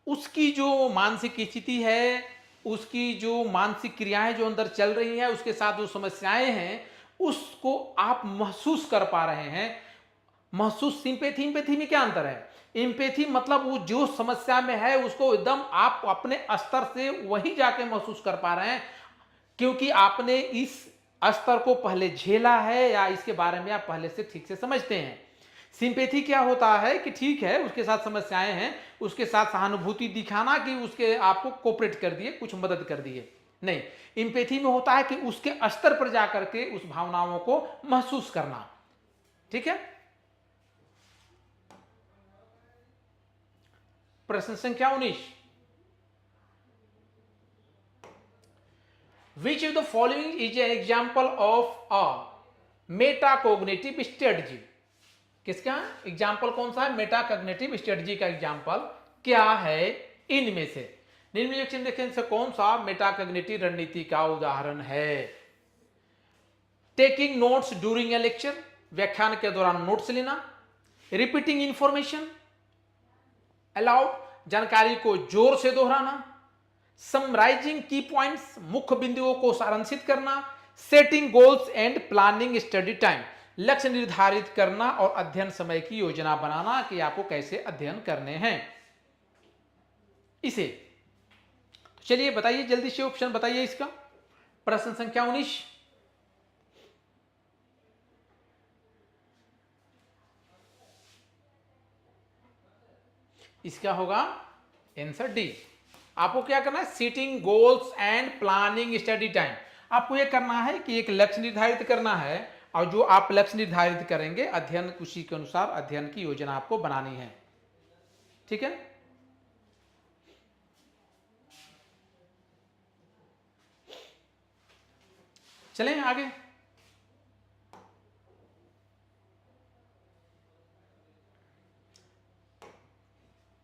उसकी जो मानसिक स्थिति है, उसकी जो मानसिक क्रियाएं जो अंदर चल रही हैं, उसके साथ जो समस्याएं हैं, उसको आप महसूस कर पा रहे हैं। महसूस, सिंपैथी में क्या अंतर है? इम्पैथी मतलब वो जो समस्या में है उसको एकदम आप अपने स्तर से वहीं जाके महसूस कर पा रहे हैं, क्योंकि आपने इस स्तर को पहले झेला है या इसके बारे में आप पहले से ठीक से समझते हैं। सिंपैथी क्या होता है कि ठीक है उसके साथ समस्याएं हैं, उसके साथ सहानुभूति दिखाना कि उसके आपको कोऑपरेट कर दिए, कुछ मदद कर दिए, नहीं। इम्पैथी में होता है कि उसके स्तर पर जाकर के उस भावनाओं को महसूस करना। ठीक है, प्रश्न संख्या 19, which of the following is an example of a metacognitive strategy. किसका एग्जाम्पल कौन सा है? मेटाकोग्निटिव स्ट्रेटजी का एग्जाम्पल क्या है इनमें से? निम्नलिखित में से कौन सा मेटाकोग्निटिव रणनीति का उदाहरण है? Taking notes during a lecture, व्याख्यान के दौरान नोट्स लेना, रिपीटिंग इंफॉर्मेशन अलाउड, जानकारी को जोर से दोहराना, समराइजिंग की पॉइंट्स, मुख्य बिंदुओं को सारांशित करना, setting goals and planning study time, लक्ष्य निर्धारित करना और अध्ययन समय की योजना बनाना कि आपको कैसे अध्ययन करने हैं। इसे चलिए बताइए जल्दी से ऑप्शन बताइए इसका। प्रश्न संख्या 19। इसका होगा आंसर डी। आपको क्या करना है, setting goals and planning study time. आपको यह करना है कि एक लक्ष्य निर्धारित करना है, और जो आप लक्ष्य निर्धारित करेंगे अध्ययन उसी के अनुसार अध्ययन की योजना आपको बनानी है। ठीक है, चलें आगे।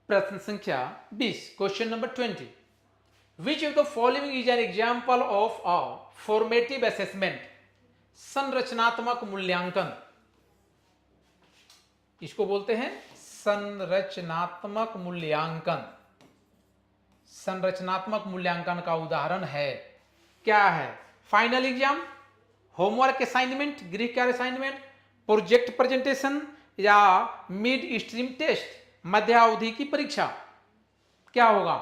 प्रश्न संख्या 20, question number 20। Which of the following is an example of a formative assessment? संरचनात्मक मूल्यांकन, इसको बोलते हैं संरचनात्मक मूल्यांकन। संरचनात्मक मूल्यांकन का उदाहरण है, क्या है? फाइनल एग्जाम, होमवर्क असाइनमेंट, गृह कार्य असाइनमेंट, प्रोजेक्ट प्रेजेंटेशन, या मिड स्ट्रीम टेस्ट, मध्यावधि की परीक्षा। क्या होगा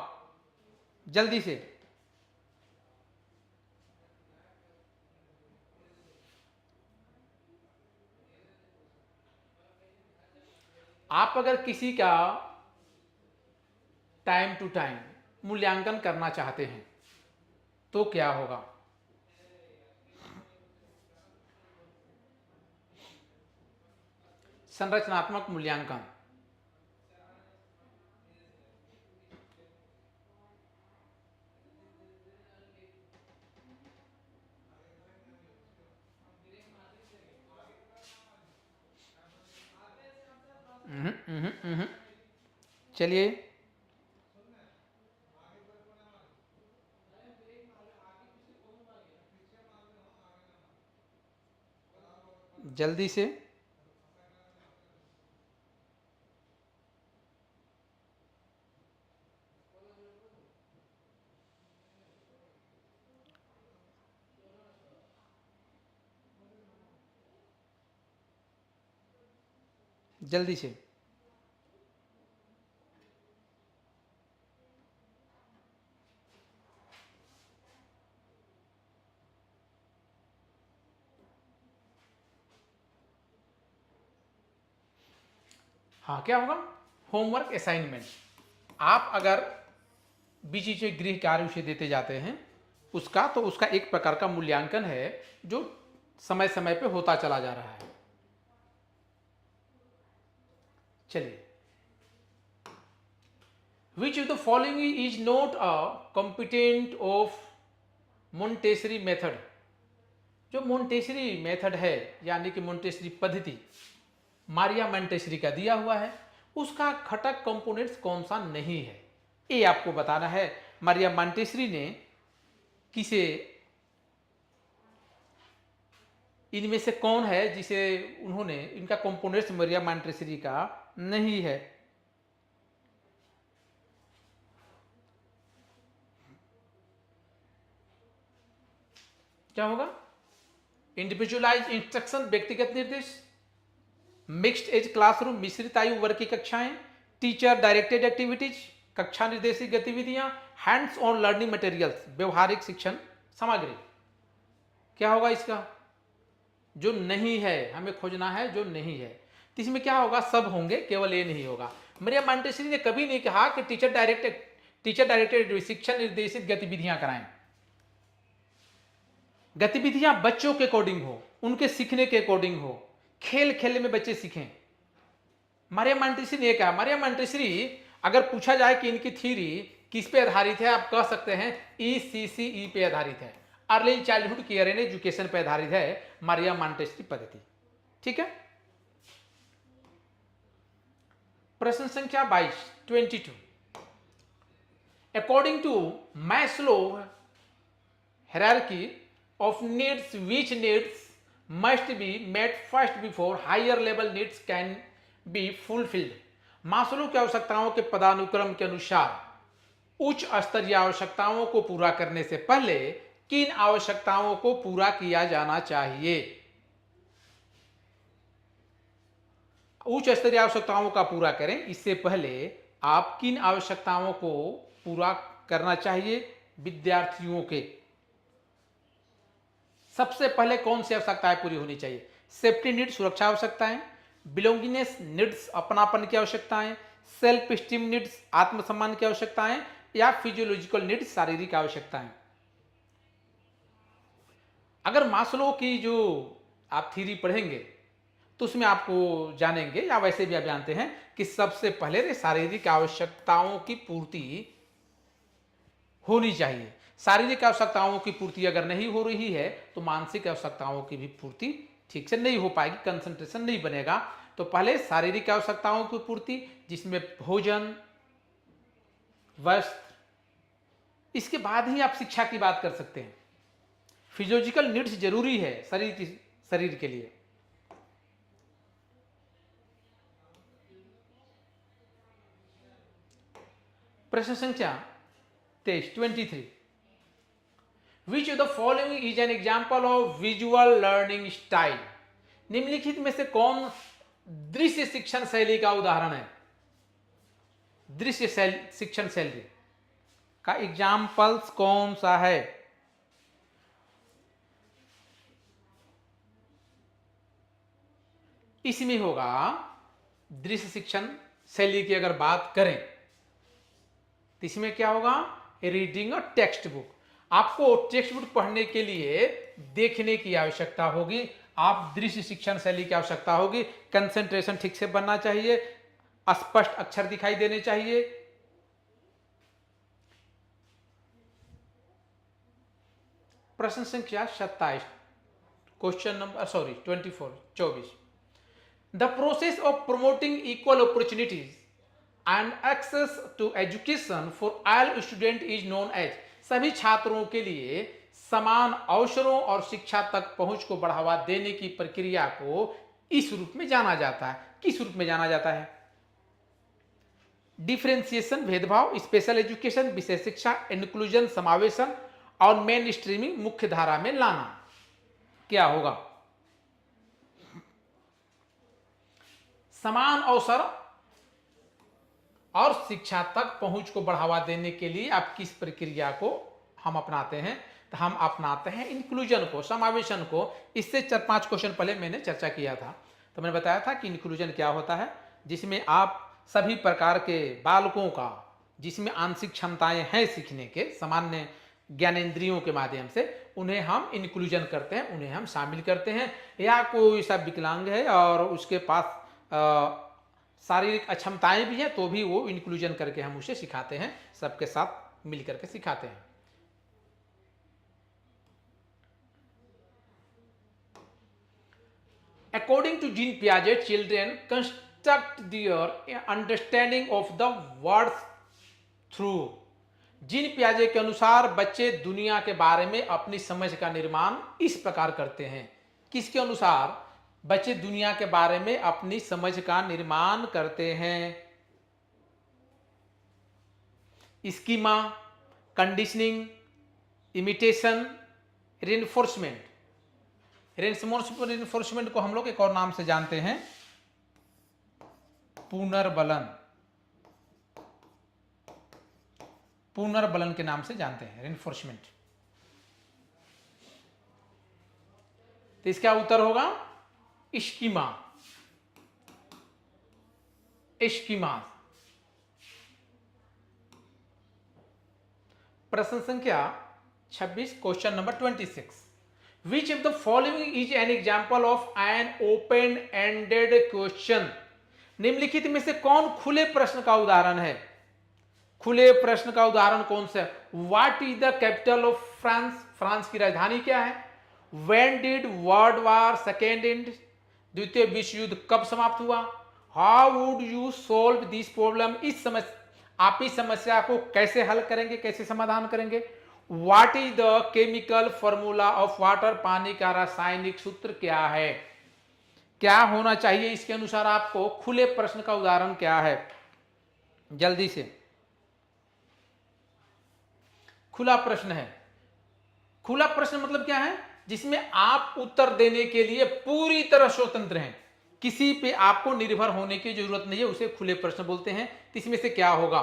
जल्दी से? आप अगर किसी का टाइम टू टाइम मूल्यांकन करना चाहते हैं तो क्या होगा? संरचनात्मक मूल्यांकन। चलिए जल्दी से। जल्दी से। हाँ, क्या होगा? Homework assignment. आप अगर बीच बीच में गृह कार्य उसे देते जाते हैं उसका, तो उसका एक प्रकार का मूल्यांकन है जो समय समय पे होता चला जा रहा है। चलिए, which of the following is not a competent of Montessori method? जो मोंटेसरी मेथड है यानी कि मोंटेसरी पद्धति मारिया मोंटेसरी का दिया हुआ है, उसका घटक कंपोनेंट्स कौन सा नहीं है, ये आपको बताना है। मारिया मोंटेसरी ने किसे, इनमें से कौन है जिसे उन्होंने, इनका कंपोनेंट्स मारिया मोंटेसरी का नहीं है? क्या होगा? इंडिविजुअलाइज इंस्ट्रक्शन, व्यक्तिगत निर्देश, मिक्स्ड एज क्लासरूम, मिश्रित आयु वर्ग की कक्षाएं, टीचर डायरेक्टेड एक्टिविटीज, कक्षा निर्देशित गतिविधियां, हैंड्स ऑन लर्निंग मटेरियल्स, व्यवहारिक शिक्षण सामग्री। क्या होगा इसका? जो नहीं है हमें खोजना है, जो नहीं है। तो इसमें क्या होगा? सब होंगे, केवल ये नहीं होगा। मारिया मोंटेसरी ने कभी नहीं कहा कि टीचर डायरेक्टेड शिक्षण निर्देशित गतिविधियां कराएं। गतिविधियां बच्चों के अकॉर्डिंग हो, उनके सीखने के अकॉर्डिंग हो, खेल खेल में बच्चे सीखें। मारिया मोंटेसरी ने कहा, मारिया मोंटेसरी अगर पूछा जाए कि इनकी थ्योरी किस पे आधारित है, आप कह सकते हैं ECCE पे आधारित है, early childhood care and education पे आधारित है मारिया मोंटेसरी पद्धति। ठीक है, प्रश्न संख्या 22, 22। According to Maslow hierarchy of needs, which needs must be met first before higher level needs can be fulfilled? Maslow की आवश्यकताओं के पदानुक्रम के अनुसार उच्च स्तरीय आवश्यकताओं को पूरा करने से पहले किन आवश्यकताओं को पूरा किया जाना चाहिए? उच्च स्तरीय आवश्यकताओं का पूरा करें इससे पहले आप किन आवश्यकताओं को पूरा करना चाहिए? विद्यार्थियों के सबसे पहले कौन सी आवश्यकताएं पूरी होनी चाहिए? सेफ्टी नीड, सुरक्षा आवश्यकताएं, बिलोंगिंगनेस नीड्स, अपनापन की आवश्यकताएं, सेल्फ स्टीम नीड्स, आत्मसम्मान की आवश्यकताएं, या फिजियोलॉजिकल नीड्स, शारीरिक आवश्यकताएं। अगर मास्लो की जो आप थ्योरी पढ़ेंगे तो उसमें आपको जानेंगे, या वैसे भी आप जानते हैं कि सबसे पहले शारीरिक आवश्यकताओं की पूर्ति होनी चाहिए। शारीरिक आवश्यकताओं की पूर्ति अगर नहीं हो रही है तो मानसिक आवश्यकताओं की भी पूर्ति ठीक से नहीं हो पाएगी, कंसंट्रेशन नहीं बनेगा। तो पहले शारीरिक आवश्यकताओं की पूर्ति, जिसमें भोजन, वस्त्र, इसके बाद ही आप शिक्षा की बात कर सकते हैं। फिजियोलॉजिकल नीड्स जरूरी है शरीर के लिए। प्रश्न संख्या 23 which of the following is an example of visual learning style? निम्नलिखित में से कौन दृश्य शिक्षण शैली का उदाहरण है? दृश्य शिक्षण शैली का एग्जाम्पल्स कौन सा है? इसमें होगा दृश्य शिक्षण शैली की अगर बात करें तो इसमें क्या होगा? Reading a text book. आपको टेक्स्ट बुक पढ़ने के लिए देखने की आवश्यकता होगी, आप दृश्य शिक्षण शैली की आवश्यकता होगी। कंसंट्रेशन ठीक से बनना चाहिए, स्पष्ट अक्षर दिखाई देने चाहिए। प्रश्न संख्या 27 question number 24 the process of promoting equal opportunities and access to education for all student is known as. सभी छात्रों के लिए समान अवसरों और शिक्षा तक पहुंच को बढ़ावा देने की प्रक्रिया को इस रूप में जाना जाता है। किस रूप में जाना जाता है? डिफरेंशिएशन, भेदभाव, स्पेशल एजुकेशन, विशेष शिक्षा, इंक्लूजन, समावेशन, और मेन स्ट्रीमिंग, मुख्य धारा में लाना। क्या होगा? समान अवसर और शिक्षा तक पहुंच को बढ़ावा देने के लिए आप किस प्रक्रिया को हम अपनाते हैं? तो हम अपनाते हैं इंक्लूजन को, समावेशन को। इससे 4-5 क्वेश्चन पहले मैंने चर्चा किया था, तो मैंने बताया था कि इंक्लूजन क्या होता है, जिसमें आप सभी प्रकार के बालकों का, जिसमें आंशिक क्षमताएं हैं सीखने के, सामान्य ज्ञानेंद्रियों के माध्यम से उन्हें हम इंक्लूजन करते हैं, उन्हें हम शामिल करते हैं। या कोई सा विकलांग है और उसके पास शारीरिक अक्षमताएं भी हैं, तो भी वो इंक्लूजन करके हम उसे सिखाते हैं, सबके साथ मिल करके सिखाते हैं। According to Jean Piaget, children construct their understanding of the world through। Jean पियाजे के अनुसार बच्चे दुनिया के बारे में अपनी समझ का निर्माण इस प्रकार करते हैं। किसके अनुसार? बच्चे दुनिया के बारे में अपनी समझ का निर्माण करते हैं। Schema, conditioning, imitation, reinforcement. Reinforcement को हम लोग एक और नाम से जानते हैं, पुनर्बलन। पुनर्बलन के नाम से जानते हैं रिइंफोर्समेंट। तो इसका उत्तर होगा स्कीमा। स्कीमा। प्रश्न संख्या 26 question number 26 which of the following is an example of an open ended question? निम्नलिखित में से कौन खुले प्रश्न का उदाहरण है? खुले प्रश्न का उदाहरण कौन सा है? What is the capital of France? France की राजधानी क्या है? When did world war second and? द्वितीय विश्व युद्ध कब समाप्त हुआ? How would you solve this problem? आप इस समस्या को कैसे हल करेंगे, कैसे समाधान करेंगे? What is the chemical formula of water? पानी का रासायनिक सूत्र क्या है? क्या होना चाहिए इसके अनुसार आपको? खुले प्रश्न का उदाहरण क्या है? जल्दी से। खुला प्रश्न है। खुला प्रश्न मतलब क्या है? जिसमें आप उत्तर देने के लिए पूरी तरह स्वतंत्र हैं, किसी पे आपको निर्भर होने की जरूरत नहीं है, उसे खुले प्रश्न बोलते हैं। तो इसमें से क्या होगा?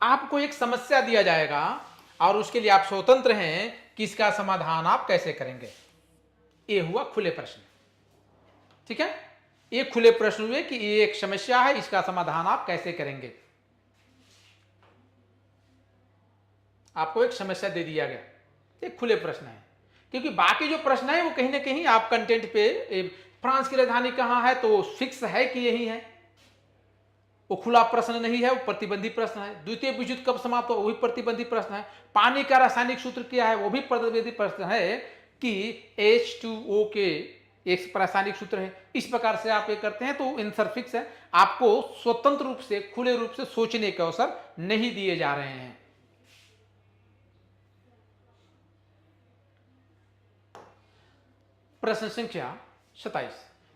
आपको एक समस्या दिया जाएगा और उसके लिए आप स्वतंत्र हैं कि इसका समाधान आप कैसे करेंगे। ये हुआ खुले प्रश्न। ठीक है, ये खुले प्रश्न हुए कि ये एक समस्या है, इसका समाधान आप कैसे करेंगे। आपको एक समस्या दे दिया गया, ये खुले प्रश्न है। क्योंकि बाकी जो प्रश्न है वो कहीं ना कहीं आप कंटेंट पे, फ्रांस की राजधानी कहाँ है तो फिक्स है कि यही है, वो खुला प्रश्न नहीं है, वो प्रतिबंधी प्रश्न है। द्वितीय विश्व युद्ध कब समाप्त हो, वो भी प्रतिबंधी प्रश्न है। पानी का रासायनिक सूत्र क्या है, वो भी प्रतिबंधी प्रश्न है कि H2O के एक रासायनिक सूत्र है। इस प्रकार से आप ये करते हैं तो आंसर फिक्स है। आपको स्वतंत्र रूप से, खुले रूप से सोचने के अवसर नहीं दिए जा रहे हैं। प्रश्न संख्या 27,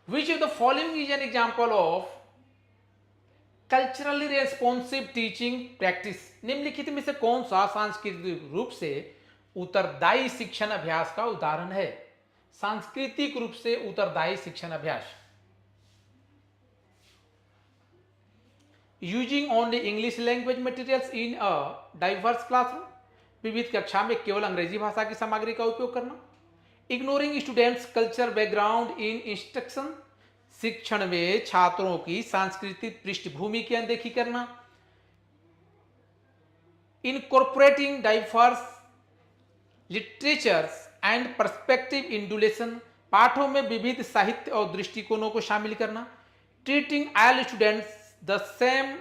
which of the following is an example of culturally responsive teaching practice. निम्नलिखित में से कौन सा सांस्कृतिक रूप से उत्तरदायी शिक्षण अभ्यास का उदाहरण है। सांस्कृतिक रूप से उत्तरदायी शिक्षण अभ्यास। Using only English language materials in a diverse classroom. विविध कक्षा में केवल अंग्रेजी भाषा की सामग्री का उपयोग करना। Ignoring students culture background in instruction. शिक्षण में छात्रों की सांस्कृतिक पृष्ठभूमि की अनदेखी करना। Incorporating diverse literatures and perspective in lessons. पाठों में विविध साहित्य और दृष्टिकोणों को शामिल करना। Treating all students the same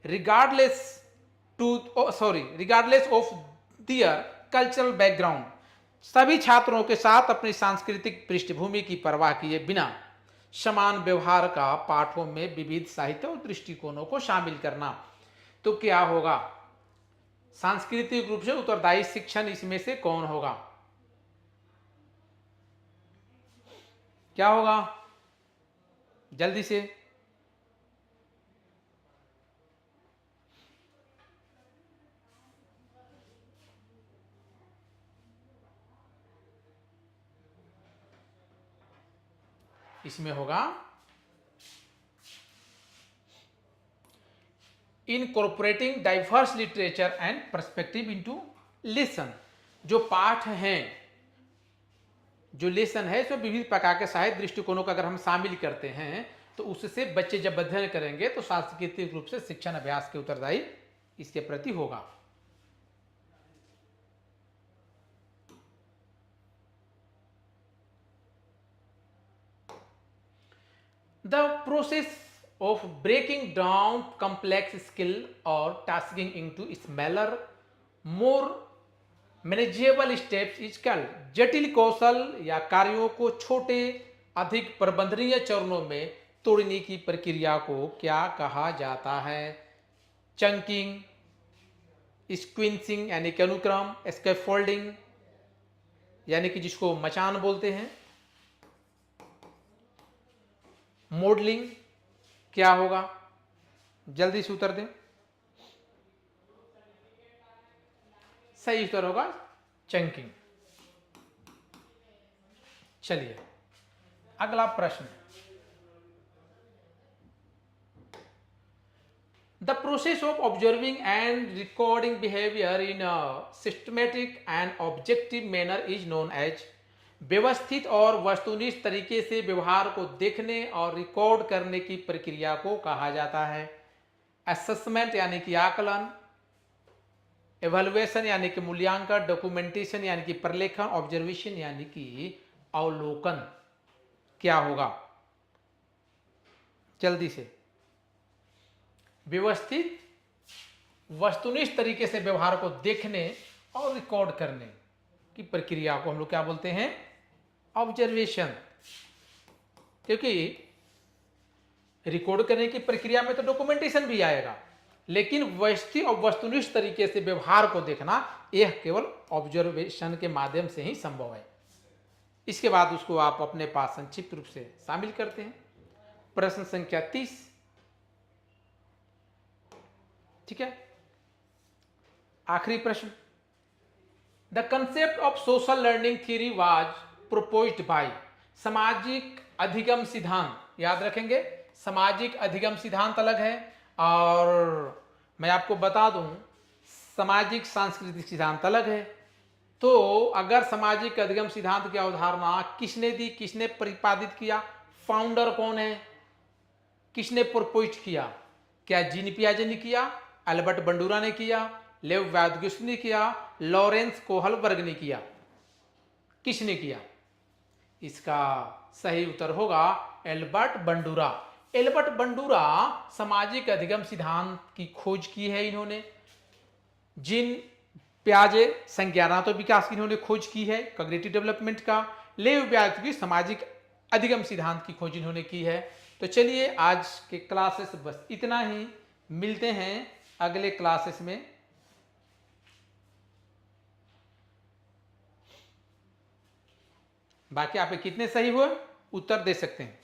regardless of their cultural background. सभी छात्रों के साथ अपनी सांस्कृतिक पृष्ठभूमि की परवाह किए बिना समान व्यवहार का पाठों में विविध साहित्य और दृष्टिकोणों को शामिल करना। तो क्या होगा, सांस्कृतिक रूप से उत्तरदायी शिक्षण इसमें से कौन होगा, क्या होगा, जल्दी से। इसमें होगा incorporating diverse literature and perspective into lesson. जो पाठ हैं, जो लेसन है, इसमें विविध प्रकार के साहित्य दृष्टिकोणों का अगर हम शामिल करते हैं तो उससे बच्चे जब अध्ययन करेंगे तो सांस्कृतिक रूप से शिक्षण अभ्यास के उत्तरदायी इसके प्रति होगा। The process of breaking down complex skill or tasking into smaller, more manageable steps is called। जटिल कौशल या कार्यों को छोटे, अधिक प्रबंधनीय चरणों में तोड़ने की प्रक्रिया को क्या कहा जाता है। चंकिंग, स्क्विंसिंग यानी कि अनुक्रम, स्कैफोल्डिंग यानी कि जिसको मचान बोलते हैं, मॉडलिंग क्या होगा, जल्दी से उत्तर दें। सही उत्तर होगा चंकिंग। चलिए अगला प्रश्न। The process of observing and recording behaviour in a systematic and objective manner is known as. व्यवस्थित और वस्तुनिष्ठ तरीके से व्यवहार को देखने और रिकॉर्ड करने की प्रक्रिया को कहा जाता है। असेसमेंट यानी कि आकलन, एवेल्युएशन यानी कि मूल्यांकन, डॉक्यूमेंटेशन यानी कि प्रलेखन, ऑब्जर्वेशन यानी कि अवलोकन क्या होगा, जल्दी से। व्यवस्थित वस्तुनिष्ठ तरीके से व्यवहार को देखने और रिकॉर्ड करने की प्रक्रिया को हम लोग क्या बोलते हैं, ऑब्जर्वेशन। क्योंकि रिकॉर्ड करने की प्रक्रिया में तो डॉक्यूमेंटेशन भी आएगा, लेकिन व्यवस्थित और वस्तुनिष्ठ तरीके से व्यवहार को देखना यह केवल ऑब्जर्वेशन के माध्यम से ही संभव है। इसके बाद उसको आप अपने पास संक्षिप्त रूप से शामिल करते हैं। प्रश्न संख्या 30, ठीक है, आखिरी प्रश्न। The concept of social learning theory was proposed by. सामाजिक अधिगम सिद्धांत, याद रखेंगे, सामाजिक अधिगम सिद्धांत अलग है। और मैं आपको बता दूं सामाजिक सांस्कृतिक सिद्धांत अलग है। तो अगर सामाजिक अधिगम सिद्धांत की अवधारणा किसने दी, किसने प्रतिपादित किया, फाउंडर कौन है, किसने प्रपोज किया? क्या जीन पियाजे ने किया, अल्बर्ट बंडूरा ने किया, लेव वादगिस ने किया, लॉरेंस कोहलबर्ग ने किया? किसने किया? इसका सही उत्तर होगा एल्बर्ट बंडूरा। एल्बर्ट बंडूरा सामाजिक अधिगम सिद्धांत की खोज की है इन्होंने। जीन पियाजे संज्ञानात्मक विकास की इन्होंने खोज की है, कॉग्निटिव डेवलपमेंट का। लेव वादगिस सामाजिक अधिगम सिद्धांत की खोज इन्होंने की है। तो चलिए आज के क्लासेस बस इतना ही, मिलते हैं अगले क्लासेस में। बाकी आप कितने सही हुए उत्तर दे सकते हैं।